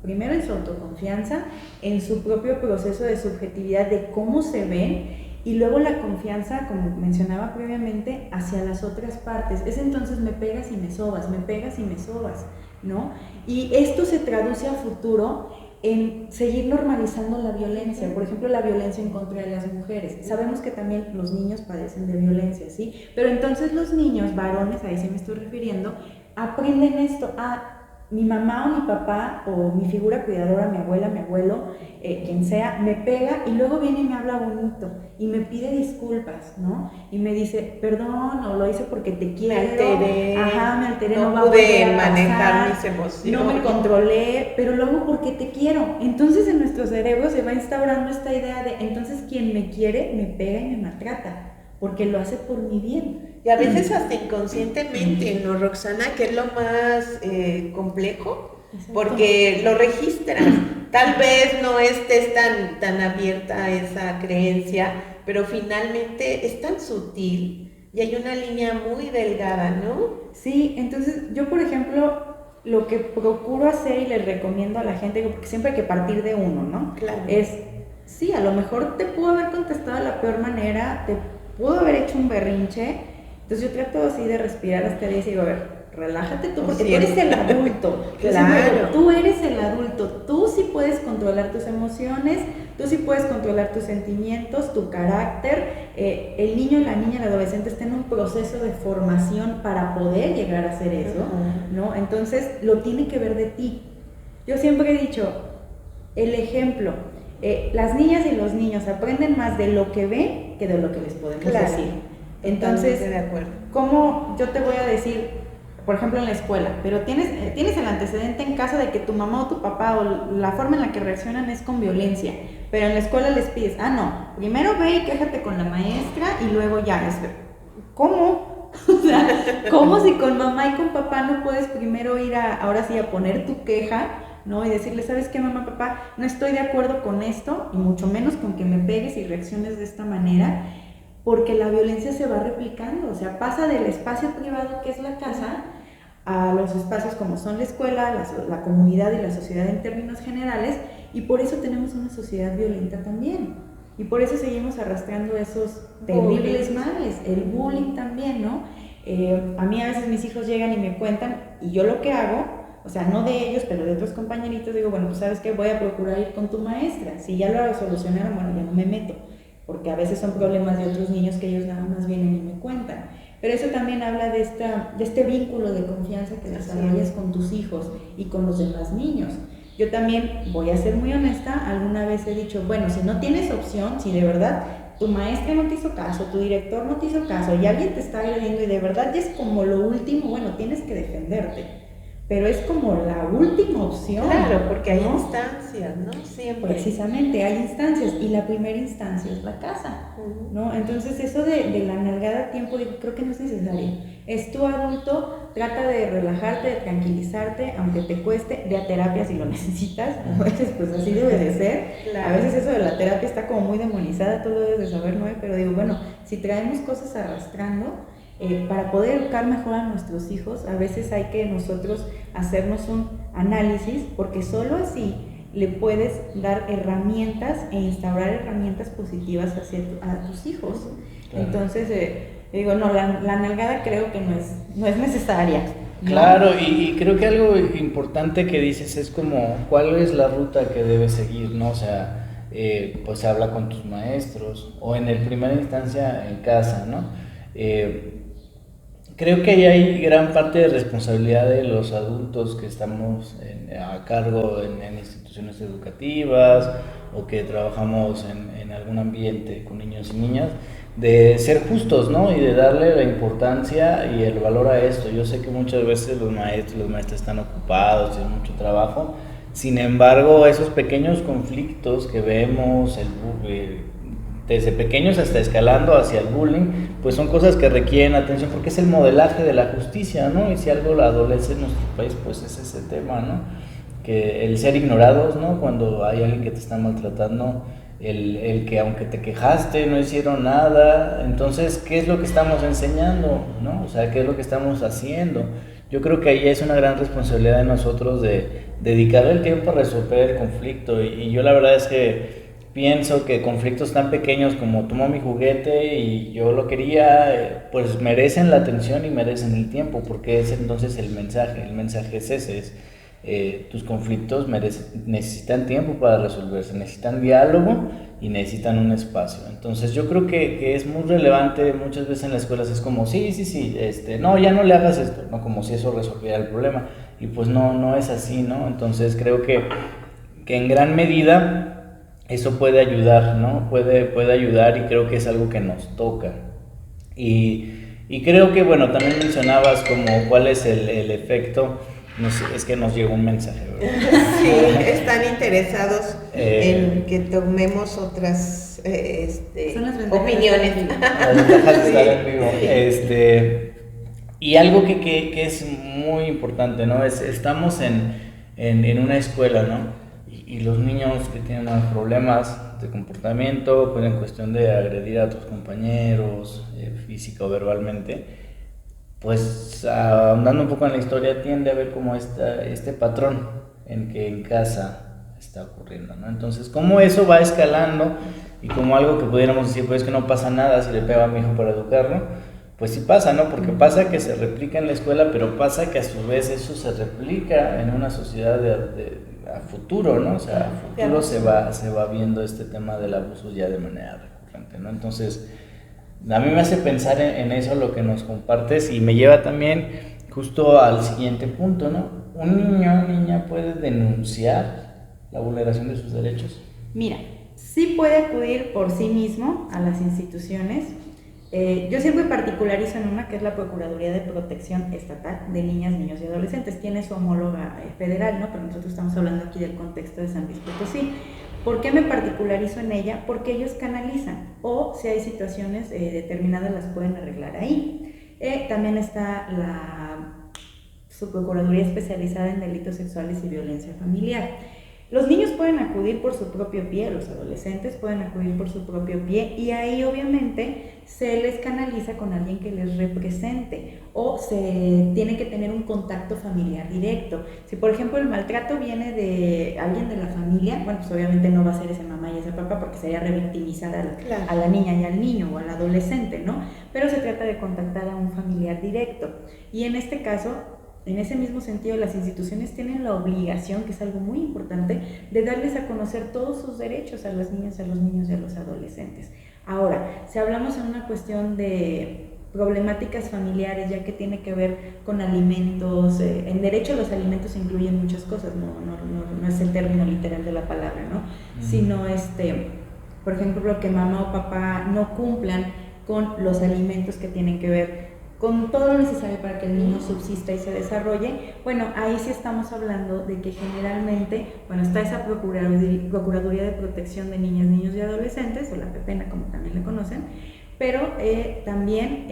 primero en su autoconfianza, en su propio proceso de subjetividad de cómo se ven, y luego la confianza, como mencionaba previamente, hacia las otras partes. Es entonces me pegas y me sobas, me pegas y me sobas, ¿no? Y esto se traduce a futuro en seguir normalizando la violencia, por ejemplo, la violencia en contra de las mujeres. Sabemos que también los niños padecen de violencia, ¿sí? Pero entonces los niños, varones, ahí sí me estoy refiriendo, aprenden esto, mi mamá o mi papá o mi figura cuidadora, mi abuela, mi abuelo, quien sea, me pega y luego viene y me habla bonito y me pide disculpas, ¿no? Y me dice, perdón, o lo hice porque te quiero. Me alteré, no pude manejar mis emociones. No me controlé, pero luego porque te quiero. Entonces en nuestro cerebro se va instaurando esta idea de, entonces quien me quiere me pega y me maltrata, porque lo hace por mi bien. Y a veces hasta inconscientemente, ¿no, Roxana? Que es lo más complejo, porque lo registras. Tal vez no estés tan abierta a esa creencia, pero finalmente es tan sutil y hay una línea muy delgada, ¿no? Sí, entonces yo, por ejemplo, lo que procuro hacer y les recomiendo a la gente, porque siempre hay que partir de uno, ¿no? Claro. Es, sí, a lo mejor te pudo haber contestado de la peor manera, te pudo haber hecho un berrinche. Entonces yo trato así de respirar hasta ahí y digo, a ver, relájate tú, porque tú eres el adulto. Claro. Tú eres el adulto, tú sí puedes controlar tus emociones, tú sí puedes controlar tus sentimientos, tu carácter. El niño, la niña, el adolescente está en un proceso de formación para poder llegar a hacer eso, ¿no? Entonces lo tiene que ver de ti. Yo siempre he dicho, el ejemplo, las niñas y los niños aprenden más de lo que ven que de lo que les podemos decir. Entonces, de acuerdo. ¿cómo yo te voy a decir, por ejemplo en la escuela, pero tienes el antecedente en casa de que tu mamá o tu papá o la forma en la que reaccionan es con violencia, pero en la escuela les pides, no, primero ve y quéjate con la maestra y luego ya, ¿cómo? O sea, ¿cómo si con mamá y con papá no puedes primero ir ahora sí a poner tu queja, ¿no? Y decirle, ¿sabes qué, mamá, papá? No estoy de acuerdo con esto, y mucho menos con que me pegues y reacciones de esta manera, porque la violencia se va replicando, o sea, pasa del espacio privado que es la casa a los espacios como son la escuela, la comunidad y la sociedad en términos generales, y por eso tenemos una sociedad violenta también, y por eso seguimos arrastrando esos terribles males, el bullying también, ¿no? A mí a veces mis hijos llegan y me cuentan, y yo lo que hago, o sea, no de ellos, pero de otros compañeritos, digo, bueno, pues ¿sabes qué? Voy a procurar ir con tu maestra, si ya lo solucionaron, bueno, ya no me meto, porque a veces son problemas de otros niños que ellos nada más vienen y me cuentan. Pero eso también habla de este vínculo de confianza que desarrollas con tus hijos y con los demás niños. Yo también, voy a ser muy honesta, alguna vez he dicho, bueno, si no tienes opción, si de verdad tu maestra no te hizo caso, tu director no te hizo caso y alguien te está agrediendo y de verdad ya es como lo último, bueno, tienes que defenderte. Pero es como la última opción. Claro, porque hay instancias, ¿no? Siempre. Precisamente, hay instancias, y la primera instancia es la casa, ¿no? Entonces eso de la nalgada a tiempo, digo, creo que no es necesario. Es tu adulto, trata de relajarte, de tranquilizarte, aunque te cueste, ve a terapia si lo necesitas, a veces pues así debe de ser. Claro. A veces eso de la terapia está como muy demonizada, tú lo debes de saber, ¿no? Pero digo, bueno, si traemos cosas arrastrando, para poder educar mejor a nuestros hijos, a veces hay que nosotros hacernos un análisis, porque solo así le puedes dar herramientas e instaurar herramientas positivas a tus hijos. Claro. Entonces, digo, no, la nalgada creo que no es necesaria, ¿no? Claro, y creo que algo importante que dices es como, ¿cuál es la ruta que debes seguir, no? O sea, pues habla con tus maestros, o en primera instancia en casa, ¿no? Creo que ahí hay gran parte de responsabilidad de los adultos que estamos a cargo en instituciones educativas o que trabajamos en algún ambiente con niños y niñas, de ser justos, ¿no? Y de darle la importancia y el valor a esto. Yo sé que muchas veces los maestros están ocupados, tienen mucho trabajo, sin embargo, esos pequeños conflictos que vemos, desde pequeños hasta escalando hacia el bullying, pues son cosas que requieren atención porque es el modelaje de la justicia, ¿no? Y si algo la adolece en nuestro país, pues es ese tema, ¿no? Que el ser ignorados, ¿no? Cuando hay alguien que te está maltratando, el que aunque te quejaste no hicieron nada, entonces, ¿qué es lo que estamos enseñando, ¿no? O sea, ¿qué es lo que estamos haciendo? Yo creo que ahí es una gran responsabilidad de nosotros de dedicar el tiempo a resolver el conflicto y yo la verdad es que pienso que conflictos tan pequeños como tomó mi juguete y yo lo quería, pues merecen la atención y merecen el tiempo, porque es entonces el mensaje es ese, tus conflictos necesitan tiempo para resolverse, necesitan diálogo y necesitan un espacio. Entonces yo creo que es muy relevante, muchas veces en las escuelas es como, sí, no, ya no le hagas esto, ¿no? Como si eso resolviera el problema, y pues no es así, ¿no? Entonces creo que en gran medida eso puede ayudar, ¿no? Puede ayudar y creo que es algo que nos toca. Y creo que, bueno, también mencionabas como cuál es el efecto, no sé, es que nos llegó un mensaje, ¿verdad? Sí, están interesados en que tomemos otras opiniones. Las ventajas de estar en vivo. Y algo que es muy importante, ¿no? Estamos en una escuela, ¿no? Y los niños que tienen problemas de comportamiento, pues en cuestión de agredir a otros compañeros, física o verbalmente, pues ahondando un poco en la historia, tiende a ver como este patrón en que en casa está ocurriendo, ¿no? Entonces, cómo eso va escalando y como algo que pudiéramos decir, pues es que no pasa nada si le pego a mi hijo para educarlo, pues sí pasa, ¿no? Porque pasa que se replica en la escuela, pero pasa que a su vez eso se replica en una sociedad a futuro, ¿no? O sea, a futuro se va viendo este tema del abuso ya de manera recurrente, ¿no? Entonces, a mí me hace pensar en eso lo que nos compartes y me lleva también justo al siguiente punto, ¿no? ¿Un niño o niña puede denunciar la vulneración de sus derechos? Mira, sí puede acudir por sí mismo a las instituciones. Yo siempre particularizo en una que es la Procuraduría de Protección Estatal de Niñas, Niños y Adolescentes. Tiene su homóloga federal, ¿no? Pero nosotros estamos hablando aquí del contexto de San Luis Potosí. ¿Por qué me particularizo en ella? Porque ellos canalizan, o si hay situaciones determinadas las pueden arreglar ahí. También está la Subprocuraduría especializada en delitos sexuales y violencia familiar. Los niños pueden acudir por su propio pie, los adolescentes pueden acudir por su propio pie y ahí obviamente se les canaliza con alguien que les represente o se tiene que tener un contacto familiar directo. Si por ejemplo el maltrato viene de alguien de la familia, bueno, pues obviamente no va a ser ese mamá y ese papá porque sería revictimizar a la niña y al niño o al adolescente, ¿no? Pero se trata de contactar a un familiar directo y en este caso, en ese mismo sentido, las instituciones tienen la obligación, que es algo muy importante, de darles a conocer todos sus derechos a las niñas, a los niños y a los adolescentes. Ahora, si hablamos en una cuestión de problemáticas familiares, ya que tiene que ver con alimentos, en derecho a los alimentos incluyen muchas cosas, no es el término literal de la palabra, ¿no? Sino, por ejemplo, que mamá o papá no cumplan con los alimentos que tienen que ver con todo lo necesario para que el niño subsista y se desarrolle. Bueno, ahí sí estamos hablando de que generalmente, bueno, está esa Procuraduría de Protección de Niñas, Niños y Adolescentes, o la PEPENA como también le conocen, pero también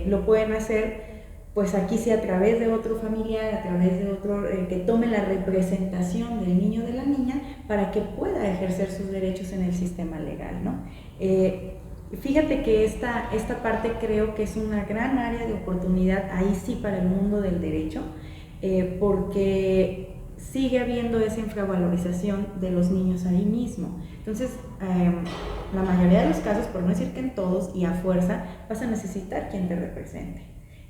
lo pueden hacer, pues aquí sí a través de otro familiar, a través de otro que tome la representación del niño o de la niña para que pueda ejercer sus derechos en el sistema legal, ¿no? Fíjate que esta parte creo que es una gran área de oportunidad ahí sí para el mundo del derecho, porque sigue habiendo esa infravalorización de los niños ahí mismo. Entonces, la mayoría de los casos, por no decir que en todos y a fuerza, vas a necesitar quien te represente.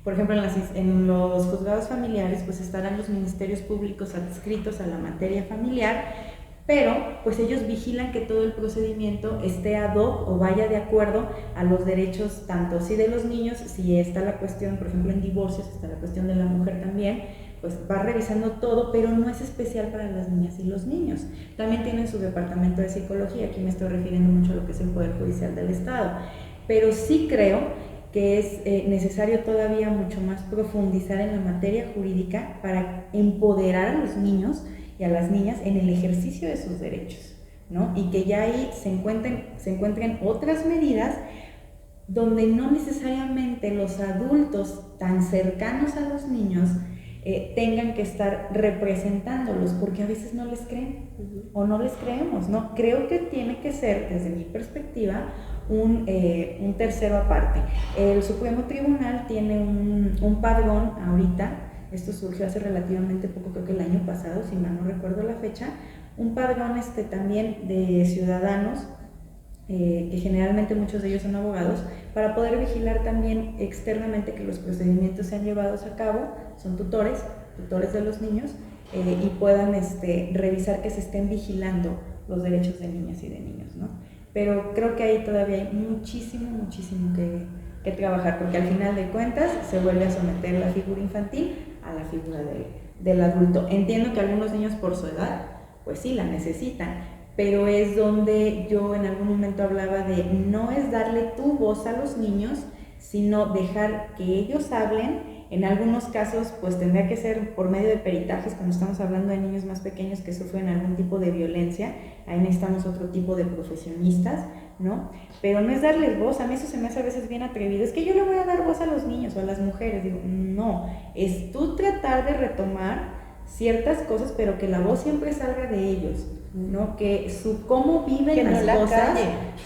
Por ejemplo, en los juzgados familiares pues estarán los ministerios públicos adscritos a la materia familiar, pero pues ellos vigilan que todo el procedimiento esté ad hoc o vaya de acuerdo a los derechos tanto sí de los niños, si está la cuestión, por ejemplo en divorcios, está la cuestión de la mujer también, pues va revisando todo, pero no es especial para las niñas y los niños. También tienen su departamento de psicología, aquí me estoy refiriendo mucho a lo que es el Poder Judicial del Estado, pero sí creo que es necesario todavía mucho más profundizar en la materia jurídica para empoderar a los niños y a las niñas en el ejercicio de sus derechos, ¿no? Y que ya ahí se encuentren otras medidas donde no necesariamente los adultos tan cercanos a los niños tengan que estar representándolos, porque a veces no les creen o no les creemos, ¿no? Creo que tiene que ser, desde mi perspectiva, un tercero aparte. El Supremo Tribunal tiene un padrón ahorita, esto surgió hace relativamente poco, creo que el año pasado, si mal no recuerdo la fecha, un padrón también de ciudadanos, que generalmente muchos de ellos son abogados, para poder vigilar también externamente que los procedimientos sean llevados a cabo, son tutores de los niños, y puedan revisar que se estén vigilando los derechos de niñas y de niños, ¿no? Pero creo que ahí todavía hay muchísimo que trabajar, porque al final de cuentas se vuelve a someter la figura infantil a la figura del adulto. Entiendo que algunos niños por su edad, pues sí, la necesitan, pero es donde yo en algún momento hablaba de no es darle tu voz a los niños, sino dejar que ellos hablen. En algunos casos pues tendría que ser por medio de peritajes, cuando estamos hablando de niños más pequeños que sufren algún tipo de violencia, ahí necesitamos otro tipo de profesionistas, ¿no? Pero no es darles voz, a mí eso se me hace a veces bien atrevido, es que yo le voy a dar voz a los niños o a las mujeres, digo, no, es tú tratar de retomar ciertas cosas, pero que la voz siempre salga de ellos, ¿no? Que cómo viven las cosas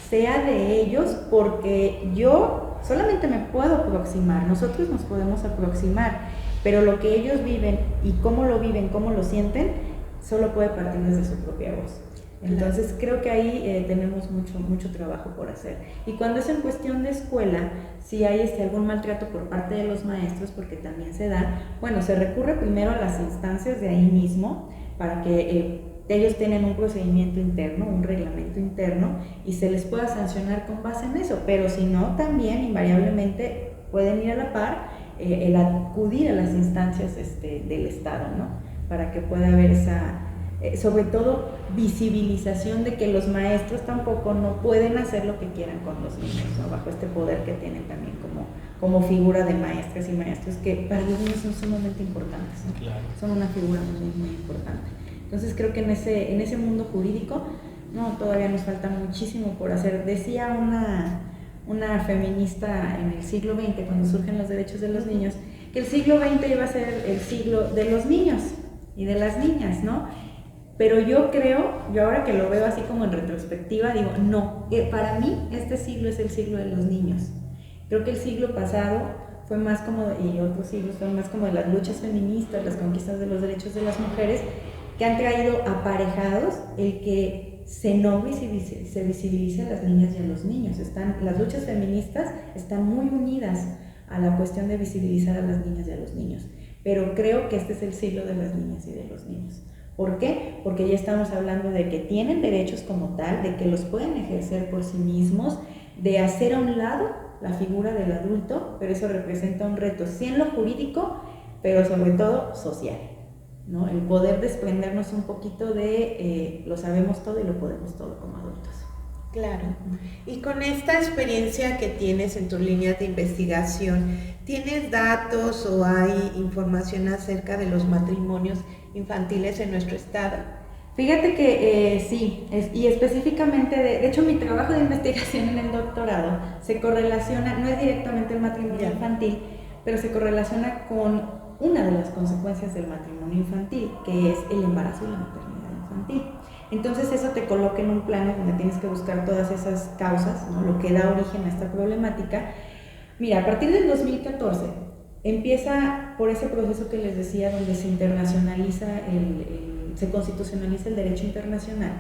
sea de ellos, porque yo solamente me puedo aproximar, nosotros nos podemos aproximar, pero lo que ellos viven y cómo lo viven, cómo lo sienten, solo puede partir desde su propia voz. Entonces creo que ahí tenemos mucho trabajo por hacer. Y cuando es en cuestión de escuela, si hay algún maltrato por parte de los maestros, porque también se da, bueno, se recurre primero a las instancias de ahí mismo para que ellos tienen un procedimiento interno, un reglamento interno, y se les pueda sancionar con base en eso, pero si no, también invariablemente pueden ir a la par el acudir a las instancias del Estado, ¿no? Para que pueda haber esa, sobre todo, visibilización de que los maestros tampoco no pueden hacer lo que quieran con los niños, ¿no? Bajo este poder que tienen también como figura de maestras y maestros, que para los niños son sumamente importantes, ¿no? Claro. Son una figura muy importante. Entonces creo que en ese mundo jurídico todavía nos falta muchísimo por hacer. Decía una feminista en el siglo XX, cuando surgen los derechos de los niños, que el siglo XX iba a ser el siglo de los niños y de las niñas, ¿no? Pero yo ahora que lo veo así como en retrospectiva, digo, no, para mí este siglo es el siglo de los niños. Creo que el siglo pasado fue más como, y otros siglos fueron más como de las luchas feministas, las conquistas de los derechos de las mujeres, que han traído aparejados el que se nombre y se visibilice a las niñas y a los niños. Las luchas feministas están muy unidas a la cuestión de visibilizar a las niñas y a los niños, pero creo que este es el siglo de las niñas y de los niños. ¿Por qué? Porque ya estamos hablando de que tienen derechos como tal, de que los pueden ejercer por sí mismos, de hacer a un lado la figura del adulto, pero eso representa un reto, sí en lo jurídico, pero sobre todo social, ¿no? El poder desprendernos un poquito de lo sabemos todo y lo podemos todo como adultos. Claro. Y con esta experiencia que tienes en tus líneas de investigación, ¿tienes datos o hay información acerca de los matrimonios infantiles en nuestro estado? Fíjate que sí, y específicamente, de hecho mi trabajo de investigación en el doctorado se correlaciona, no es directamente el matrimonio infantil, pero se correlaciona con una de las consecuencias del matrimonio infantil, que es el embarazo y la maternidad infantil. Entonces eso te coloca en un plano donde tienes que buscar todas esas causas, ¿no? Lo que da origen a esta problemática. Mira, a partir del 2014 empieza por ese proceso que les decía, donde se internacionaliza, se constitucionaliza el derecho internacional.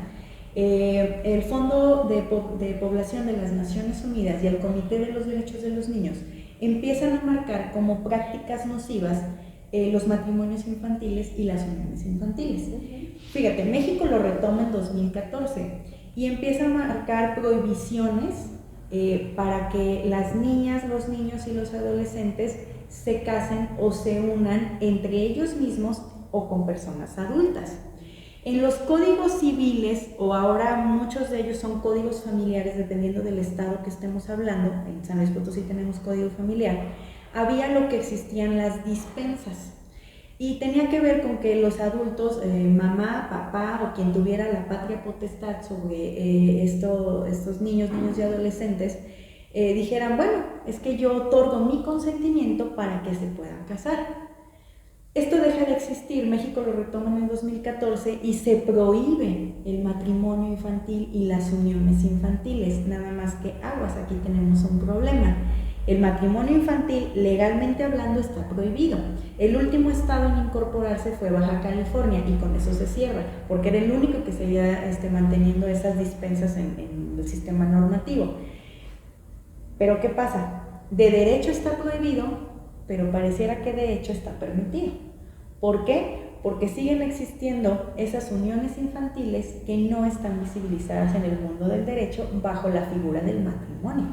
El Fondo de Población de las Naciones Unidas y el Comité de los Derechos de los Niños empiezan a marcar como prácticas nocivas los matrimonios infantiles y las uniones infantiles. Fíjate, México lo retoma en 2014 y empieza a marcar prohibiciones para que las niñas, los niños y los adolescentes se casen o se unan entre ellos mismos o con personas adultas. En los códigos civiles, o ahora muchos de ellos son códigos familiares, dependiendo del estado que estemos hablando, en San Luis Potosí tenemos código familiar, había lo que existían las dispensas. Y tenía que ver con que los adultos, mamá, papá o quien tuviera la patria potestad sobre estos niños y adolescentes, dijeran, bueno, es que yo otorgo mi consentimiento para que se puedan casar. Esto deja de existir, México lo retoma en el 2014 y se prohíbe el matrimonio infantil y las uniones infantiles, nada más que aguas, aquí tenemos un problema. El matrimonio infantil, legalmente hablando, está prohibido. El último estado en incorporarse fue Baja California y con eso se cierra, porque era el único que seguía manteniendo esas dispensas en el sistema normativo. Pero ¿qué pasa? De derecho está prohibido, pero pareciera que de hecho está permitido. ¿Por qué? Porque siguen existiendo esas uniones infantiles que no están visibilizadas en el mundo del derecho bajo la figura del matrimonio.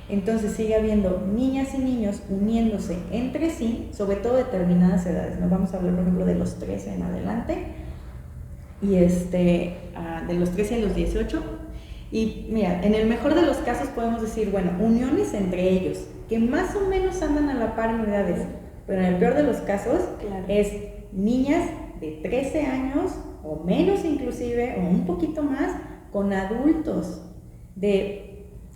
Entonces sigue habiendo niñas y niños uniéndose entre sí, sobre todo de determinadas edades. Nos vamos a hablar, por ejemplo, de los 13 en adelante, y de los 13 a los 18. Y mira, en el mejor de los casos podemos decir, bueno, uniones entre ellos, que más o menos andan a la par en edades, pero en el peor de los casos, claro, es niñas de 13 años o menos inclusive, o un poquito más, con adultos de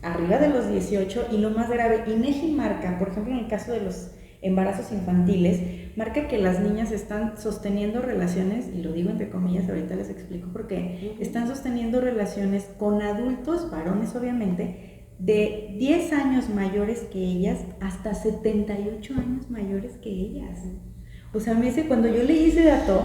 arriba de los 18, y lo más grave, INEGI marca, por ejemplo, en el caso de los embarazos infantiles, marca que las niñas están sosteniendo relaciones, y lo digo entre comillas, ahorita les explico por qué, están sosteniendo relaciones con adultos, varones obviamente, de 10 años mayores que ellas, hasta 78 años mayores que ellas. O sea, cuando yo leí ese dato,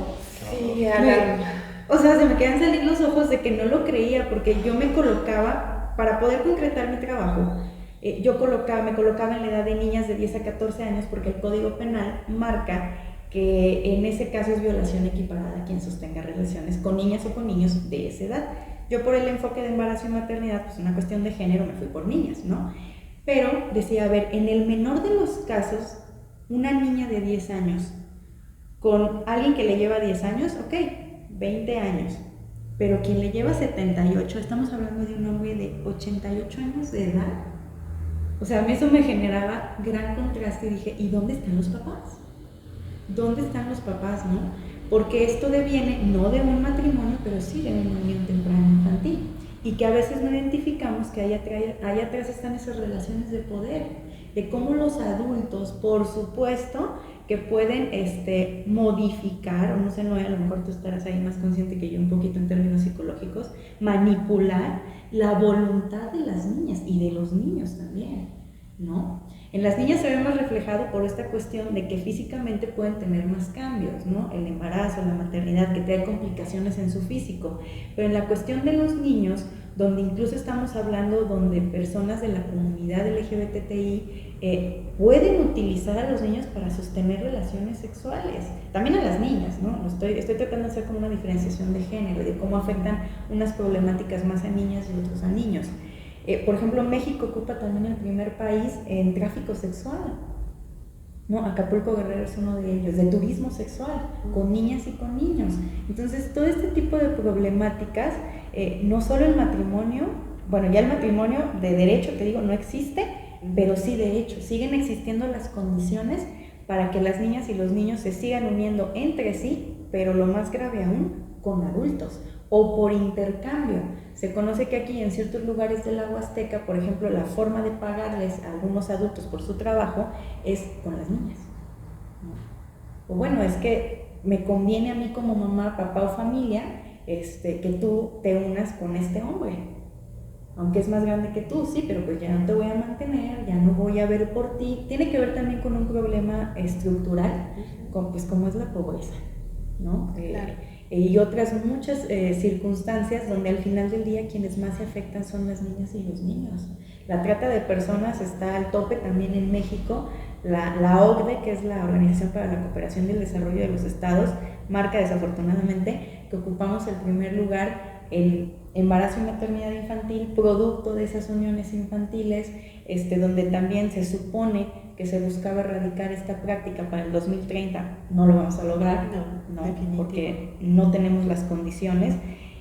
sí, se me quedan salir los ojos de que no lo creía, porque yo me colocaba, para poder concretar mi trabajo, me colocaba en la edad de niñas de 10 a 14 años, porque el Código Penal marca que en ese caso es violación equiparada a quien sostenga relaciones con niñas o con niños de esa edad. Yo, por el enfoque de embarazo y maternidad, pues una cuestión de género, me fui por niñas, ¿no? Pero decía, a ver, en el menor de los casos, una niña de 10 años con alguien que le lleva 10 años, ok, 20 años. Pero quien le lleva 78, estamos hablando de un hombre de 88 años de edad. O sea, a mí eso me generaba gran contraste y dije, ¿y dónde están los papás? ¿Dónde están los papás, no? Porque esto deviene no de un matrimonio, pero sí de una unión temprana infantil. Y que a veces no identificamos que allá atrás están esas relaciones de poder, de cómo los adultos, por supuesto, que pueden modificar, o no sé, a lo mejor tú estarás ahí más consciente que yo un poquito en términos psicológicos, manipular la voluntad de las niñas y de los niños también, ¿no? En las niñas se ve más reflejado por esta cuestión de que físicamente pueden tener más cambios, ¿no? El embarazo, la maternidad, que trae complicaciones en su físico, pero en la cuestión de los niños, donde incluso estamos hablando donde personas de la comunidad LGBTI pueden utilizar a los niños para sostener relaciones sexuales, también a las niñas, ¿no? Estoy tratando de hacer como una diferenciación de género, de cómo afectan unas problemáticas más a niñas y otros a niños. Por ejemplo, México ocupa también el primer país en tráfico sexual, ¿no? Acapulco Guerrero es uno de ellos, de turismo sexual, con niñas y con niños. Entonces, todo este tipo de problemáticas, no solo el matrimonio, bueno, ya el matrimonio de derecho, te digo, no existe, pero sí de hecho, siguen existiendo las condiciones para que las niñas y los niños se sigan uniendo entre sí, pero lo más grave aún, con adultos, o por intercambio. Se conoce que aquí en ciertos lugares de la Huasteca, por ejemplo, la forma de pagarles a algunos adultos por su trabajo es con las niñas. O bueno, es que me conviene a mí como mamá, papá o familia que tú te unas con este hombre, aunque es más grande que tú, sí, pero pues ya no te voy a mantener, ya no voy a ver por ti. Tiene que ver también con un problema estructural, como es la pobreza, ¿no? Claro. Y otras muchas circunstancias donde al final del día quienes más se afectan son las niñas y los niños. La trata de personas está al tope también en México. La OCDE, que es la Organización para la Cooperación y el Desarrollo de los Estados, marca desafortunadamente que ocupamos el primer lugar en embarazo y maternidad infantil, producto de esas uniones infantiles, donde también se supone que se buscaba erradicar esta práctica para el 2030. No lo vamos a lograr, no, porque no tenemos las condiciones.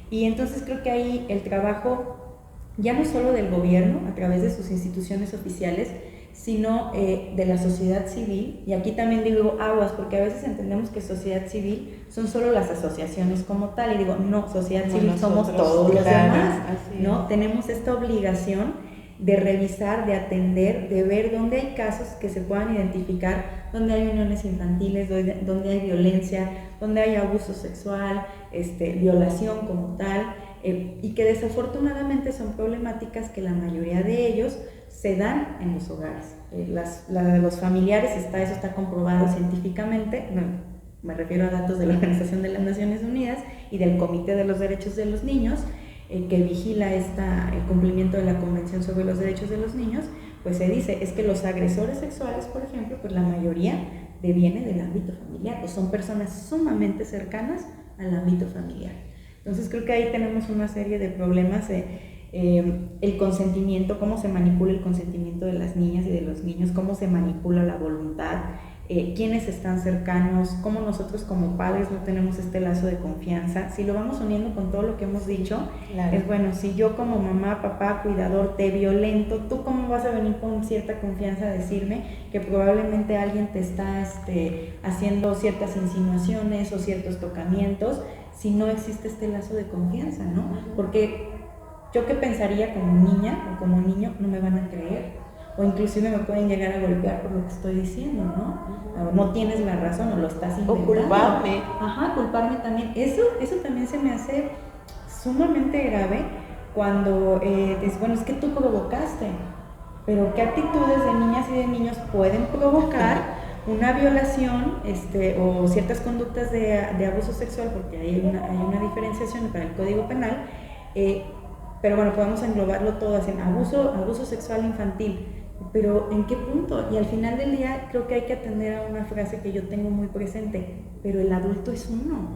Y entonces creo que ahí el trabajo, ya no solo del gobierno, a través de sus instituciones oficiales, sino de la sociedad civil. Y aquí también digo aguas, porque a veces entendemos que sociedad civil son solo las asociaciones como tal, y digo, no, sociedad civil somos todos los demás, ¿no? Tenemos esta obligación de revisar, de atender, de ver dónde hay casos que se puedan identificar, dónde hay uniones infantiles, dónde hay violencia, dónde hay abuso sexual, violación como tal, y que desafortunadamente son problemáticas que la mayoría de ellos se dan en los hogares. Los familiares, eso está comprobado científicamente, no, me refiero a datos de la Organización de las Naciones Unidas y del Comité de los Derechos de los Niños, que vigila el cumplimiento de la Convención sobre los Derechos de los Niños, pues se dice, es que los agresores sexuales, por ejemplo, pues la mayoría deviene del ámbito familiar, o son personas sumamente cercanas al ámbito familiar. Entonces creo que ahí tenemos una serie de problemas, el consentimiento, cómo se manipula el consentimiento de las niñas y de los niños, cómo se manipula la voluntad, quiénes están cercanos, cómo nosotros como padres no tenemos este lazo de confianza. Si lo vamos uniendo con todo lo que hemos dicho, claro, es bueno, si yo como mamá, papá, cuidador te violento, ¿tú cómo vas a venir con cierta confianza a decirme que probablemente alguien te está haciendo ciertas insinuaciones o ciertos tocamientos si no existe este lazo de confianza, ¿no? Porque yo que pensaría como niña o como niño, no me van a creer, o inclusive me pueden llegar a golpear por lo que estoy diciendo, ¿no? O no tienes la razón, o lo estás inventando. O culparme. Ajá, culparme también. Eso también se me hace sumamente grave cuando dices, bueno, es que tú provocaste, pero ¿qué actitudes de niñas y de niños pueden provocar una violación o ciertas conductas de abuso sexual? Porque hay una diferenciación para el Código Penal, pero bueno, podemos englobarlo todo así, abuso sexual infantil. Pero ¿en qué punto? Y al final del día creo que hay que atender a una frase que yo tengo muy presente, pero el adulto es uno,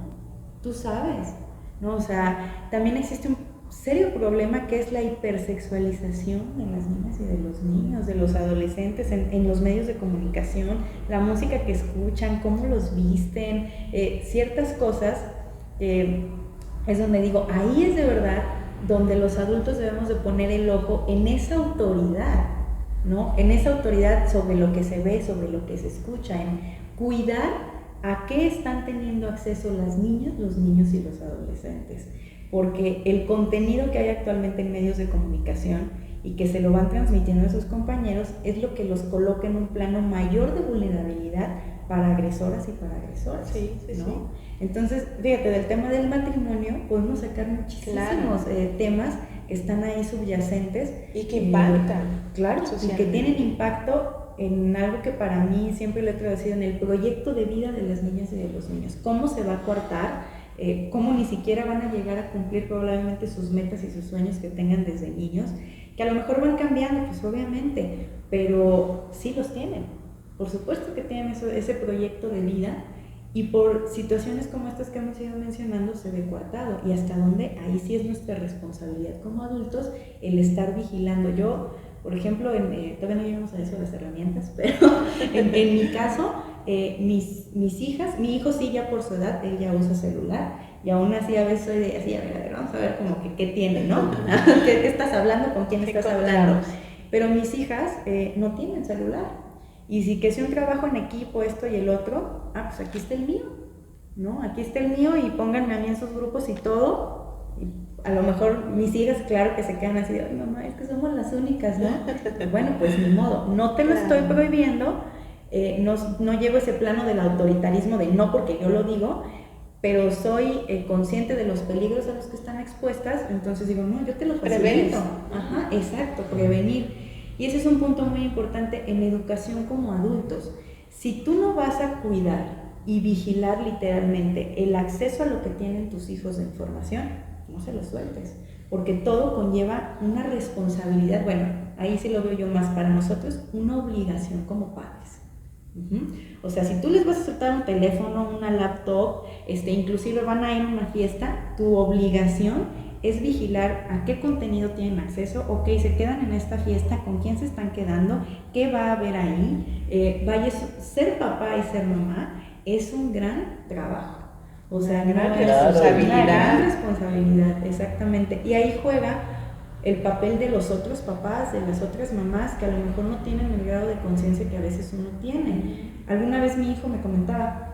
tú sabes, ¿no? O sea, también existe un serio problema que es la hipersexualización de las niñas y de los niños, de los adolescentes en los medios de comunicación, la música que escuchan, cómo los visten, ciertas cosas, es donde digo, ahí es de verdad donde los adultos debemos de poner el ojo en esa autoridad, ¿no? En esa autoridad sobre lo que se ve, sobre lo que se escucha, en cuidar a qué están teniendo acceso las niñas, los niños y los adolescentes. Porque el contenido que hay actualmente en medios de comunicación y que se lo van transmitiendo a sus compañeros es lo que los coloca en un plano mayor de vulnerabilidad para agresoras y para agresores. Sí, ¿no? Sí. Entonces, fíjate, del tema del matrimonio podemos sacar muchísimos temas que están ahí subyacentes. Y que impactan. Claro, y que tienen impacto en algo que para mí siempre lo he traducido en el proyecto de vida de las niñas y de los niños. ¿Cómo se va a coartar? ¿Cómo ni siquiera van a llegar a cumplir probablemente sus metas y sus sueños que tengan desde niños? Que a lo mejor van cambiando, pues obviamente, pero sí los tienen. Por supuesto que tienen ese proyecto de vida. Y por situaciones como estas que hemos ido mencionando se ve coartado, y hasta dónde ahí sí es nuestra responsabilidad como adultos el estar vigilando. Yo, por ejemplo, todavía no llegamos a eso de las herramientas, pero en mi caso, mis hijas, mi hijo sí ya por su edad, él ya usa celular, y aún así a veces soy de así, a ver, vamos a ver como que qué tiene, ¿no? ¿Qué estás hablando? ¿Con quién estás hablando? Pero mis hijas no tienen celular. Y si que sea un trabajo en equipo, esto y el otro, pues aquí está el mío, ¿no? Aquí está el mío y pónganme a mí en sus grupos y todo. Y a lo mejor mis hijas, claro que se quedan así, ay mamá, es que somos las únicas, ¿no? Bueno, pues ni modo, no te lo estoy prohibiendo, no llevo ese plano del autoritarismo de no porque yo lo digo, pero soy consciente de los peligros a los que están expuestas, entonces digo, no, yo te los facilito. Ajá, exacto, prevenir. Y ese es un punto muy importante en educación como adultos. Si tú no vas a cuidar y vigilar literalmente el acceso a lo que tienen tus hijos de información, no se los sueltes, porque todo conlleva una responsabilidad, bueno, ahí sí lo veo yo más para nosotros, una obligación como padres. O sea, si tú les vas a soltar un teléfono, una laptop, inclusive van a ir a una fiesta, tu obligación es vigilar a qué contenido tienen acceso. Ok, se quedan en esta fiesta, con quién se están quedando, qué va a haber ahí. Ser papá y ser mamá es un gran trabajo. O sea, gran responsabilidad. Gran responsabilidad, exactamente. Y ahí juega el papel de los otros papás, de las otras mamás que a lo mejor no tienen el grado de conciencia que a veces uno tiene. Alguna vez mi hijo me comentaba,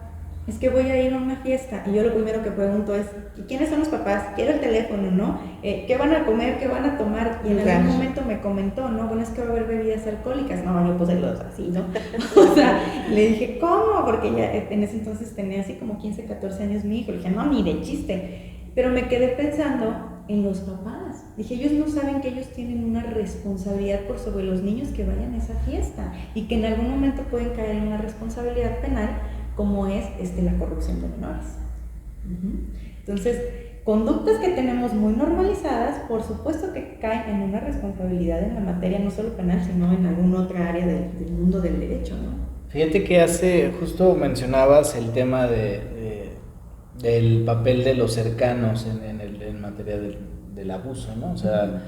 es que voy a ir a una fiesta, y yo lo primero que pregunto es, ¿quiénes son los papás? Quiero el teléfono, ¿no? ¿Qué van a comer? ¿Qué van a tomar? Y en algún momento me comentó, no, bueno, es que va a haber bebidas alcohólicas. No, yo puse los así, ¿no? O sea, le dije, ¿cómo? Porque ya en ese entonces tenía así como 15, 14 años mi hijo. Le dije, no, ni de chiste. Pero me quedé pensando en los papás. Dije, ellos no saben que ellos tienen una responsabilidad por sobre los niños que vayan a esa fiesta, y que en algún momento pueden caer en una responsabilidad penal, como es la corrupción de menores. Entonces, conductas que tenemos muy normalizadas, por supuesto que caen en una responsabilidad en la materia, no solo penal, sino en alguna otra área del mundo del derecho, ¿no? Fíjate que justo mencionabas el tema del papel de los cercanos en materia del abuso, ¿no? O sea,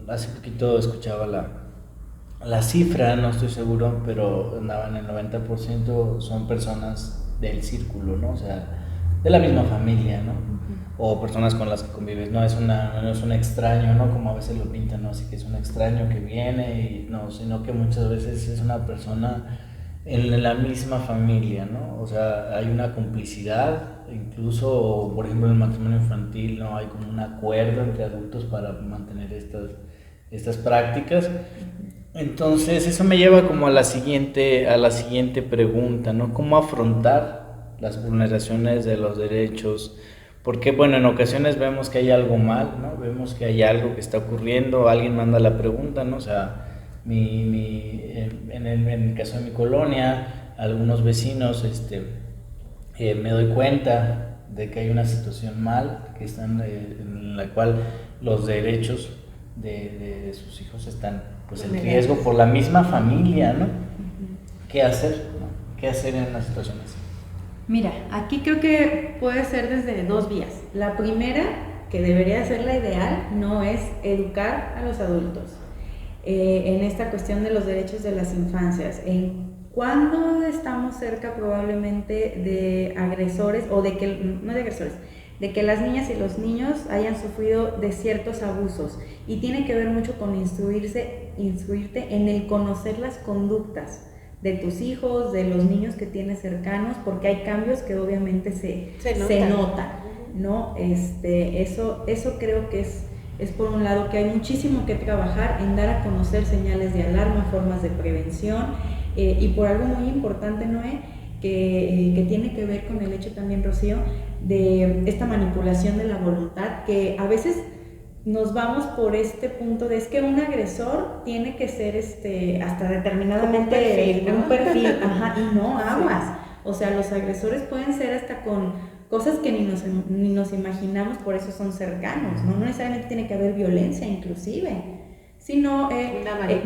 hace poquito escuchaba la cifra, no estoy seguro, pero andaban el 90% son personas del círculo, ¿no? O sea, de la misma familia, ¿no? O personas con las que convives, no es un extraño, ¿no? Como a veces lo pintan, ¿no? Así que es un extraño que viene y no, sino que muchas veces es una persona en la misma familia, ¿no? O sea, hay una complicidad, incluso, por ejemplo, en el matrimonio infantil, ¿no? Hay como un acuerdo entre adultos para mantener estas prácticas. Entonces, eso me lleva como a la siguiente pregunta, ¿no? ¿Cómo afrontar las vulneraciones de los derechos? Porque, bueno, en ocasiones vemos que hay algo mal, ¿no? Vemos que hay algo que está ocurriendo, alguien manda la pregunta, ¿no? O sea, en el caso de mi colonia, algunos vecinos, me doy cuenta de que hay una situación mal, que están, en la cual los derechos de sus hijos están pues en riesgo por la misma familia, ¿no? ¿Qué hacer? ¿No? ¿Qué hacer en una situación así? Mira, aquí creo que puede ser desde dos vías. La primera, que debería ser la ideal, no es educar a los adultos en esta cuestión de los derechos de las infancias. Cuando estamos cerca probablemente de agresores, o de que, no de agresores, de que las niñas y los niños hayan sufrido de ciertos abusos, y tiene que ver mucho con instruirte en el conocer las conductas de tus hijos, de los niños que tienes cercanos, porque hay cambios que obviamente se notan, ¿no? Eso creo que es por un lado que hay muchísimo que trabajar en dar a conocer señales de alarma, formas de prevención, y por algo muy importante, Noé, que tiene que ver con el hecho también, Rocío, de esta manipulación de la voluntad, que a veces nos vamos por este punto de es que un agresor tiene que ser hasta determinadamente un perfil, ajá, y no, aguas. O sea, los agresores pueden ser hasta con cosas que ni nos imaginamos, por eso son cercanos, ¿no? No necesariamente tiene que haber violencia inclusive, sino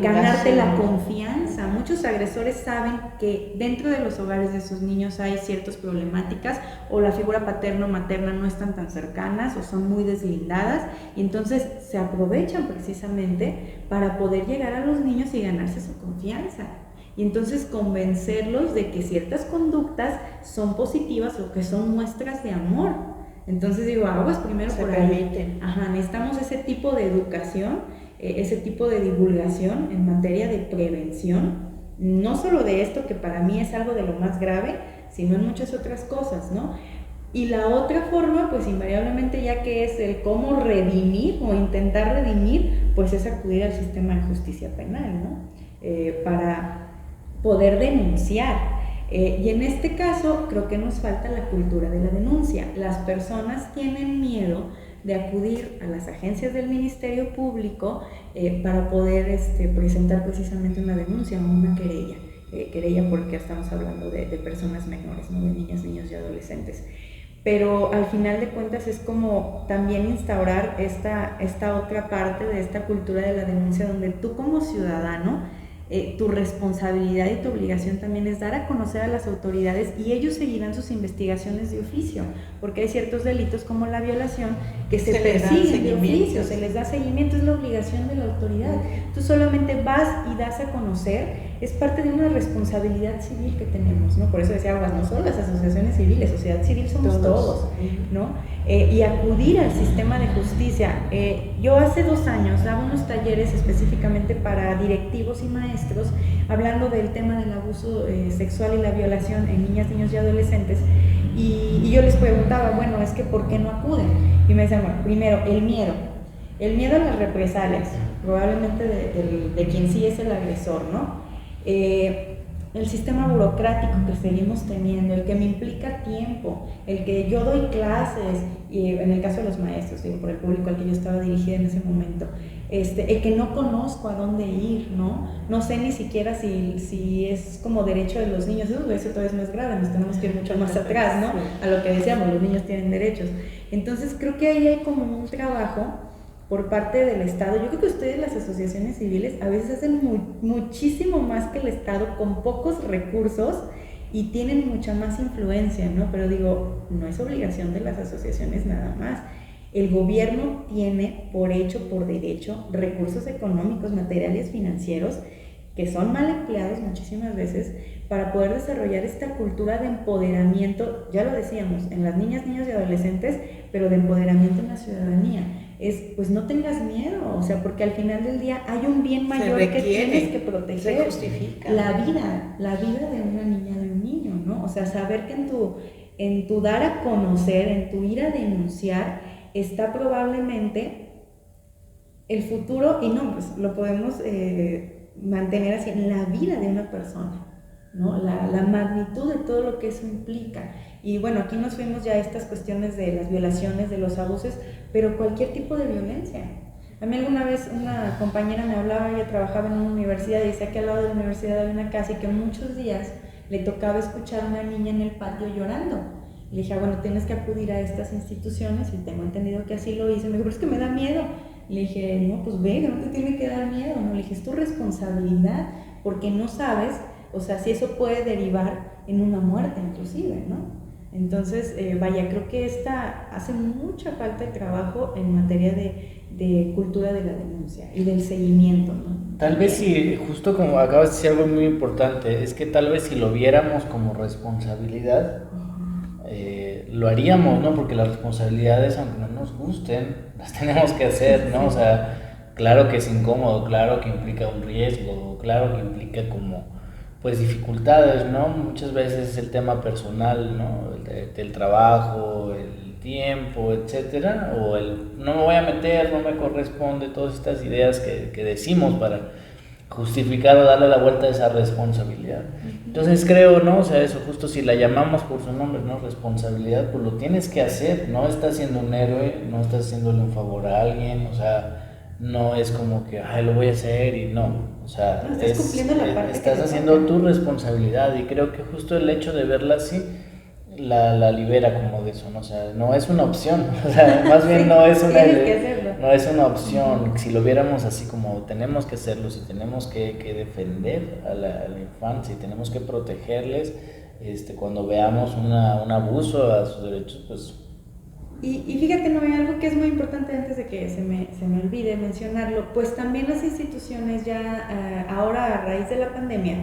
ganarte la confianza. Muchos agresores saben que dentro de los hogares de sus niños hay ciertas problemáticas, o la figura paterna o materna no están tan cercanas o son muy deslindadas, y entonces se aprovechan precisamente para poder llegar a los niños y ganarse su confianza, y entonces convencerlos de que ciertas conductas son positivas o que son muestras de amor. Entonces digo, aguas primero por ahí. Ajá, necesitamos ese tipo de educación, ese tipo de divulgación en materia de prevención, no solo de esto que para mí es algo de lo más grave, sino en muchas otras cosas, ¿no? Y la otra forma, pues invariablemente, ya que es el cómo redimir o intentar redimir, pues es acudir al sistema de justicia penal, ¿no? Para poder denunciar. Y en este caso creo que nos falta la cultura de la denuncia. Las personas tienen miedo de acudir a las agencias del Ministerio Público para poder presentar precisamente una denuncia o una querella. Querella porque estamos hablando de personas menores, ¿no? De niños y adolescentes. Pero al final de cuentas es como también instaurar esta otra parte de esta cultura de la denuncia, donde tú como ciudadano, tu responsabilidad y tu obligación también es dar a conocer a las autoridades, y ellos seguirán sus investigaciones de oficio, porque hay ciertos delitos como la violación que se persiguen de oficio, se les da seguimiento, es la obligación de la autoridad. Tú solamente vas y das a conocer es parte de una responsabilidad civil que tenemos, ¿no? Por eso decía Aguas, no solo las asociaciones civiles, sociedad civil somos todos, ¿no? Y acudir al sistema de justicia. Yo hace 2 años daba unos talleres específicamente para directivos y maestros hablando del tema del abuso sexual y la violación en niñas, niños y adolescentes, y yo les preguntaba, bueno, es que ¿por qué no acuden? Y me decían, bueno, primero, el miedo a las represalias, probablemente de quien sí es el agresor, ¿no? El sistema burocrático que seguimos teniendo, el que me implica tiempo, el que yo doy clases, y en el caso de los maestros, digo, por el público al que yo estaba dirigida en ese momento, el que no conozco a dónde ir, ¿no? No sé ni siquiera si es como derecho de los niños, eso todavía es más grave, nos tenemos que ir mucho más atrás, ¿no? A lo que decíamos, los niños tienen derechos. Entonces creo que ahí hay como un trabajo por parte del Estado. Yo creo que ustedes, las asociaciones civiles, a veces hacen muchísimo más que el Estado con pocos recursos y tienen mucha más influencia, ¿no? Pero digo, no es obligación de las asociaciones nada más. El gobierno tiene por hecho, por derecho, recursos económicos, materiales, financieros, que son mal empleados muchísimas veces para poder desarrollar esta cultura de empoderamiento, ya lo decíamos, en las niñas, niños y adolescentes, pero de empoderamiento en la ciudadanía. Pues no tengas miedo, o sea, porque al final del día hay un bien mayor que tienes que proteger. Se justifica. La vida de una niña, de un niño, ¿no? O sea, saber que en tu dar a conocer, en tu ir a denunciar, está probablemente el futuro, y no, pues lo podemos mantener así, en la vida de una persona, ¿no? La magnitud de todo lo que eso implica. Y bueno, aquí nos fuimos ya a estas cuestiones de las violaciones, de los abusos, pero cualquier tipo de violencia. A mí alguna vez una compañera me hablaba, ella trabajaba en una universidad y decía que al lado de la universidad había una casa y que muchos días le tocaba escuchar a una niña en el patio llorando. Le dije, bueno, tienes que acudir a estas instituciones, y tengo entendido que así lo hice. Me dijo, pero es que me da miedo. Le dije, no, pues venga, no te tiene que dar miedo, ¿no? Le dije, es tu responsabilidad, porque no sabes, o sea, si eso puede derivar en una muerte inclusive, ¿no? Entonces, vaya, creo que hace mucha falta de trabajo en materia de cultura de la denuncia y del seguimiento, ¿no? Tal vez si, justo como acabas de decir algo muy importante, es que tal vez si lo viéramos como responsabilidad, lo haríamos, ¿no? Porque las responsabilidades, aunque no nos gusten, las tenemos que hacer, ¿no? O sea, claro que es incómodo, claro que implica un riesgo, claro que implica como pues dificultades, ¿no? Muchas veces es el tema personal, ¿no? El trabajo, el tiempo, etcétera, o no me voy a meter, no me corresponde, todas estas ideas que decimos para justificar o darle la vuelta a esa responsabilidad. Entonces creo, ¿no? O sea, eso justo si la llamamos por su nombre, ¿no? Responsabilidad, pues lo tienes que hacer, no estás siendo un héroe, no estás haciéndole un favor a alguien, o sea, no es como que, ay, lo voy a hacer y no, o sea, no, estás cumpliendo la parte estás haciendo tu responsabilidad, y creo que justo el hecho de verla así la libera como de eso, ¿no? O sea, no es una opción, o sea, más bien sí, no es no es una opción. Si lo viéramos así como tenemos que hacerlo, si tenemos que defender a la infancia y tenemos que protegerles, cuando veamos un abuso a sus derechos, pues... Y fíjate, no hay algo que es muy importante antes de que se me olvide mencionarlo, pues también las instituciones ya ahora a raíz de la pandemia,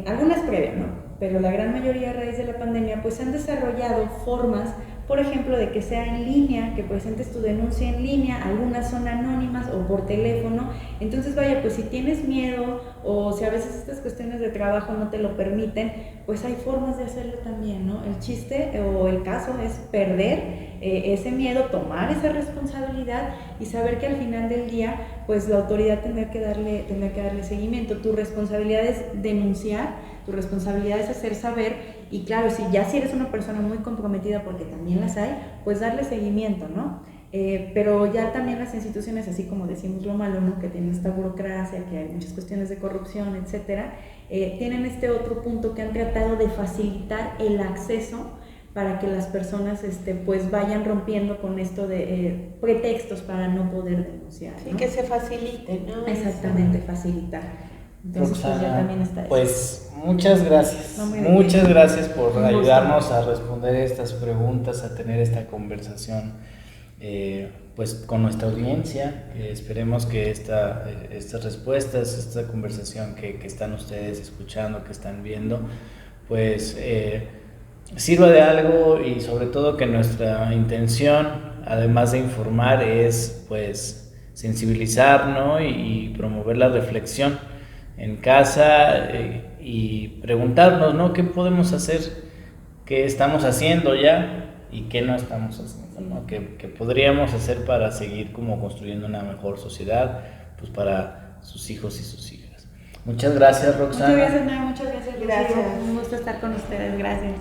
algunas previas, ¿no? Pero la gran mayoría a raíz de la pandemia pues han desarrollado formas, por ejemplo, de que sea en línea, que presentes tu denuncia en línea, algunas son anónimas o por teléfono. Entonces vaya, pues si tienes miedo o si a veces estas cuestiones de trabajo no te lo permiten, pues hay formas de hacerlo también, ¿no? El chiste o el caso es perder ese miedo, tomar esa responsabilidad y saber que al final del día pues la autoridad tendrá que darle seguimiento. Tu responsabilidad es denunciar, tu responsabilidad es hacer saber, y claro, si eres una persona muy comprometida, porque también las hay, pues darle seguimiento, ¿no? Pero ya también las instituciones, así como decimos lo malo, ¿no? Que tienen esta burocracia, que hay muchas cuestiones de corrupción, etcétera, tienen este otro punto que han tratado de facilitar el acceso para que las personas pues vayan rompiendo con esto de pretextos para no poder denunciar, ¿no? Y que se facilite, ¿no? Exactamente, facilitar. Entonces, Roxana, pues ya también está eso. pues muchas gracias, No, muchas gracias por ayudarnos a responder estas preguntas, a tener esta conversación pues con nuestra audiencia. Esperemos que estas respuestas, esta conversación que están ustedes escuchando, que están viendo, pues sirva de algo, y sobre todo que nuestra intención, además de informar, es pues sensibilizar, ¿no? y promover la reflexión en casa, y preguntarnos, ¿no? ¿Qué podemos hacer? ¿Qué estamos haciendo ya? ¿Y qué no estamos haciendo? ¿No? ¿Qué podríamos hacer para seguir como construyendo una mejor sociedad, pues para sus hijos y sus hijas? Muchas gracias, Roxana. Muchas gracias, Noé. Muchas gracias, Rocío. Gracias. Un gusto estar con ustedes. Gracias.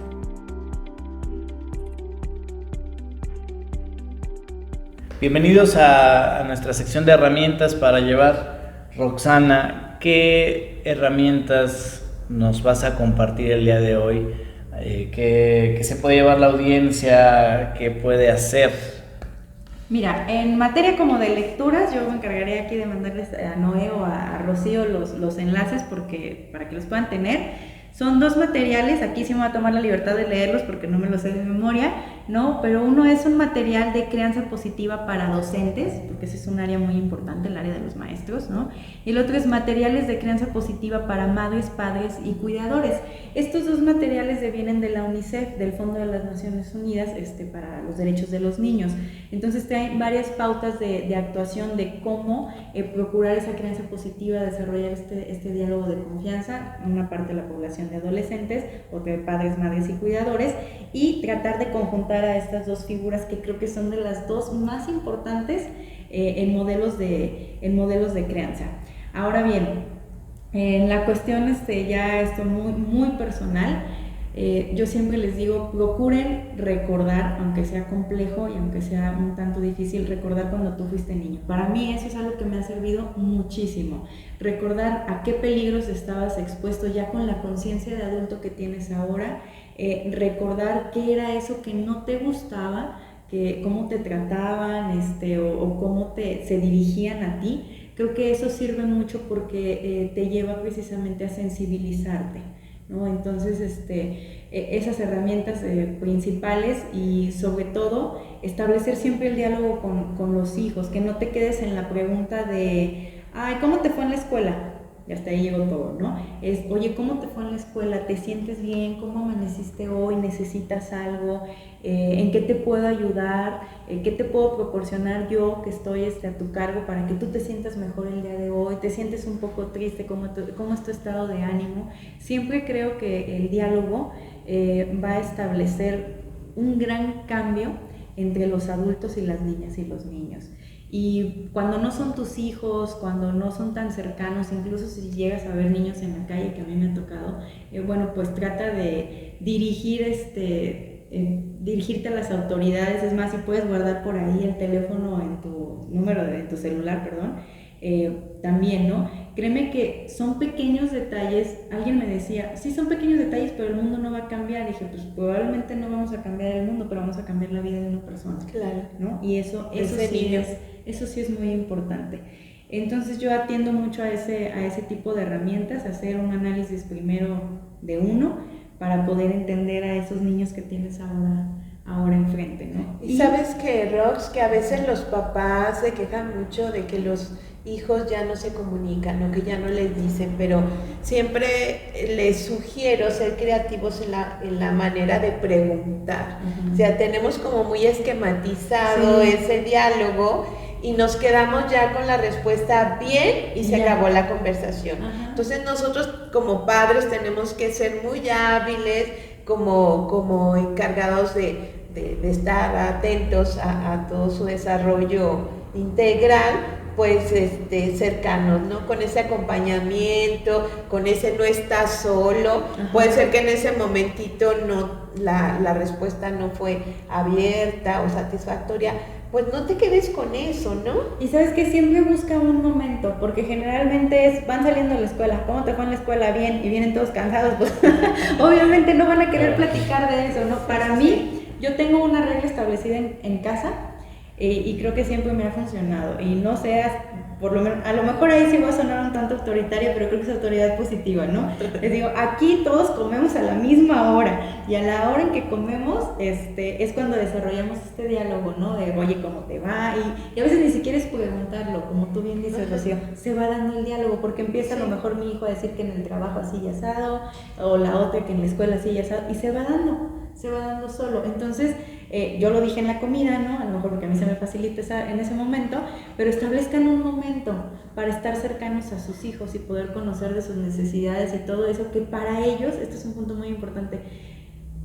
Bienvenidos a nuestra sección de herramientas para llevar. Roxana, ¿qué herramientas nos vas a compartir el día de hoy? ¿Qué se puede llevar la audiencia? ¿Qué puede hacer? Mira, en materia como de lecturas, yo me encargaré aquí de mandarles a Noé o a Rocío los enlaces para que los puedan tener. Son 2 materiales, aquí sí me voy a tomar la libertad de leerlos porque no me los sé de memoria, ¿no? Pero uno es un material de crianza positiva para docentes, porque ese es un área muy importante, el área de los maestros, ¿no? Y el otro es materiales de crianza positiva para madres, padres y cuidadores. Estos 2 materiales vienen de la UNICEF, del Fondo de las Naciones Unidas para los Derechos de los Niños. Entonces hay varias pautas de actuación de cómo procurar esa crianza positiva, desarrollar este diálogo de confianza, una parte de la población de adolescentes, otra de padres, madres y cuidadores, y tratar de conjuntar a estas 2 figuras que creo que son de las 2 más importantes en modelos de crianza. Ahora bien, en la cuestión ya esto muy, muy personal, yo siempre les digo, procuren recordar, aunque sea complejo y aunque sea un tanto difícil, recordar cuando tú fuiste niño. Para mí eso es algo que me ha servido muchísimo. Recordar a qué peligros estabas expuesto ya con la conciencia de adulto que tienes ahora, recordar qué era eso que no te gustaba, cómo te trataban o cómo se dirigían a ti. Creo que eso sirve mucho porque te lleva precisamente a sensibilizarte, ¿no? Entonces, esas herramientas principales, y sobre todo establecer siempre el diálogo con los hijos, que no te quedes en la pregunta de, ay, ¿cómo te fue en la escuela? Y hasta ahí llegó todo, ¿no? Oye, ¿cómo te fue en la escuela? ¿Te sientes bien? ¿Cómo amaneciste hoy? ¿Necesitas algo? ¿En qué te puedo ayudar? ¿Qué te puedo proporcionar yo que estoy a tu cargo para que tú te sientas mejor el día de hoy? ¿Te sientes un poco triste? ¿Cómo es tu estado de ánimo? Siempre creo que el diálogo va a establecer un gran cambio entre los adultos y las niñas y los niños. Y cuando no son tus hijos, cuando no son tan cercanos, incluso si llegas a ver niños en la calle, que a mí me ha tocado, pues trata de dirigirte a las autoridades. Es más, si puedes guardar por ahí el teléfono en tu número de tu celular, perdón, también, ¿no? Créeme que son pequeños detalles. Alguien me decía, sí, son pequeños detalles, pero el mundo no va a cambiar. Y dije, pues probablemente no vamos a cambiar el mundo, pero vamos a cambiar la vida de una persona. Claro. ¿No? Y eso sí es muy importante. Entonces yo atiendo mucho a ese tipo de herramientas, hacer un análisis primero de uno para poder entender a esos niños que tienes ahora enfrente, ¿no? Y sabes que, Rox, que a veces los papás se quejan mucho de que los hijos ya no se comunican o que ya no les dicen, pero siempre les sugiero ser creativos en la manera de preguntar. O sea, tenemos como muy esquematizado ese diálogo y nos quedamos ya con la respuesta bien y se acabó la conversación. Entonces nosotros como padres tenemos que ser muy hábiles, como encargados de estar atentos a todo su desarrollo integral, pues cercanos, ¿no? Con ese acompañamiento, con ese no estás solo. Puede ser que en ese momentito la respuesta no fue abierta o satisfactoria, pues no te quedes con eso, ¿no? Y sabes que siempre busca un momento, porque generalmente van saliendo de la escuela, ¿cómo te fue en la escuela? Bien, y vienen todos cansados, pues obviamente no van a querer platicar de eso, ¿no? Para mí, yo tengo una regla establecida en casa. Y creo que siempre me ha funcionado. Y no seas, por lo menos, a lo mejor ahí sí voy a sonar un tanto autoritaria, pero creo que es autoridad positiva, ¿no? Les digo, aquí todos comemos a la misma hora, y a la hora en que comemos es cuando desarrollamos este diálogo, ¿no? De, oye, ¿cómo te va? Y a veces ni siquiera es preguntarlo, como tú bien dices, Rocío, se va dando el diálogo, porque empieza a lo mejor mi hijo a decir que en el trabajo así y asado, o la otra que en la escuela así y asado, y se va dando solo. Entonces, yo lo dije en la comida, ¿no? A lo mejor porque a mí se me facilita en ese momento, pero establezcan un momento para estar cercanos a sus hijos y poder conocer de sus necesidades y todo eso, que para ellos, este es un punto muy importante,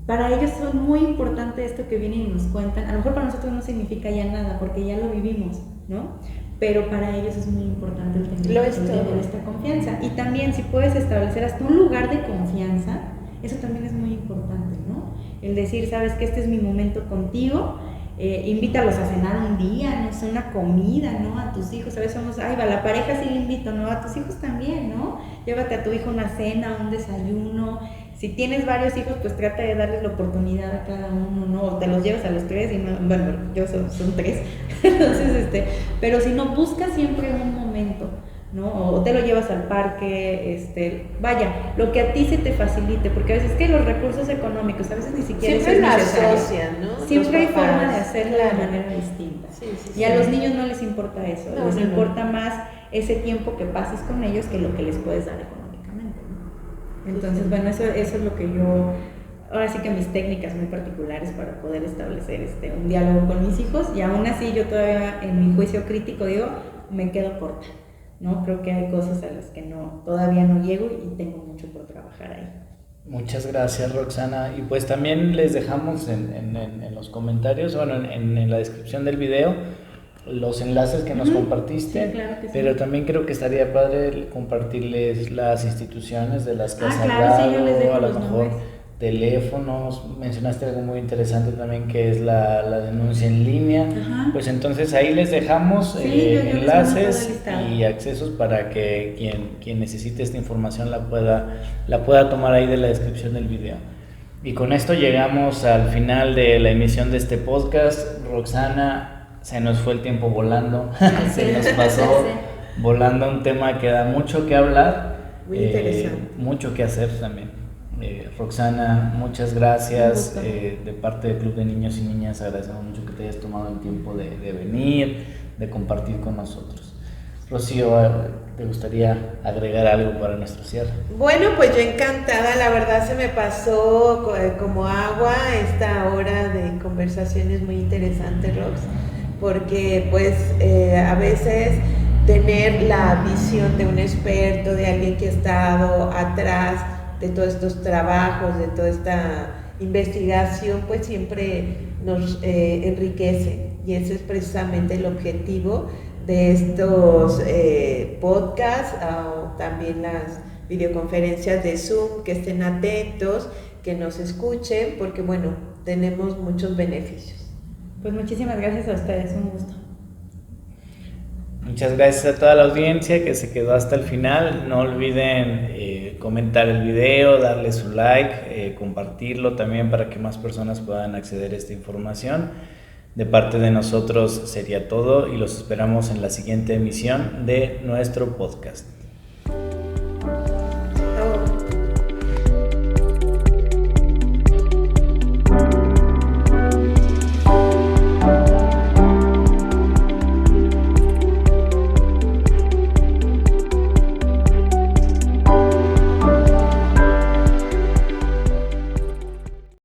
para ellos es muy importante esto que vienen y nos cuentan. A lo mejor para nosotros no significa ya nada, porque ya lo vivimos, ¿no? Pero para ellos es muy importante el tener esta confianza. Y también si puedes establecer hasta un lugar de confianza, eso también es muy importante, ¿no? El decir, sabes que este es mi momento contigo, invítalos a cenar un día, no sé, una comida, ¿no? A tus hijos, a veces somos, ay, va, la pareja sí le invito, ¿no? A tus hijos también, ¿no? Llévate a tu hijo una cena, un desayuno. Si tienes varios hijos, pues trata de darles la oportunidad a cada uno, ¿no? O te los llevas a los tres, y no, bueno, yo son tres, entonces, pero si no, busca siempre un momento, ¿no? O te lo llevas al parque, vaya, lo que a ti se te facilite, porque a veces es que los recursos económicos, a veces ni siquiera siempre es la necesario. asocian, ¿no? Siempre hay papás, forma de hacerlo claro, de manera distinta. Sí, y a los niños no les importa eso, no, les no, importa más ese tiempo que pases con ellos que lo que les puedes dar económicamente, ¿no? Entonces, bueno, eso es lo que yo, ahora sí que mis técnicas muy particulares para poder establecer un diálogo con mis hijos, y aún así yo todavía en mi juicio crítico digo, me quedo corta, ¿no? Creo que hay cosas a las que todavía no llego y tengo mucho por trabajar ahí. Muchas gracias, Roxana. Y pues también les dejamos en los comentarios, bueno, en la descripción del video, los enlaces que nos compartiste, sí, claro que sí. Pero también creo que estaría padre compartirles las instituciones de las que has claro, hablado, sí, yo les dejo a lo los mejor nombres. Teléfonos, mencionaste algo muy interesante también que es la denuncia en línea. Ajá. Pues entonces ahí les dejamos yo les enlaces y accesos para que quien necesite esta información la pueda tomar ahí de la descripción del video. Y con esto llegamos al final de la emisión de este podcast. Roxana, se nos fue el tiempo volando, se nos pasó volando un tema que da mucho que hablar, muy interesante, mucho que hacer también. Roxana, muchas gracias. De parte del Club de Niños y Niñas agradecemos mucho que te hayas tomado el tiempo de venir, de compartir con nosotros. Rocío, ¿te gustaría agregar algo para nuestro cierre? Bueno, pues yo encantada, la verdad se me pasó como agua esta hora de conversaciones muy interesantes, Rox, porque pues a veces tener la visión de un experto, de alguien que ha estado atrás de todos estos trabajos, de toda esta investigación, pues siempre nos enriquece, y ese es precisamente el objetivo de estos podcasts, o también las videoconferencias de Zoom, que estén atentos, que nos escuchen, porque bueno, tenemos muchos beneficios. Pues muchísimas gracias a ustedes, un gusto. Muchas gracias a toda la audiencia que se quedó hasta el final. No olviden comentar el video, darle su like, compartirlo también para que más personas puedan acceder a esta información. De parte de nosotros sería todo y los esperamos en la siguiente emisión de nuestro podcast.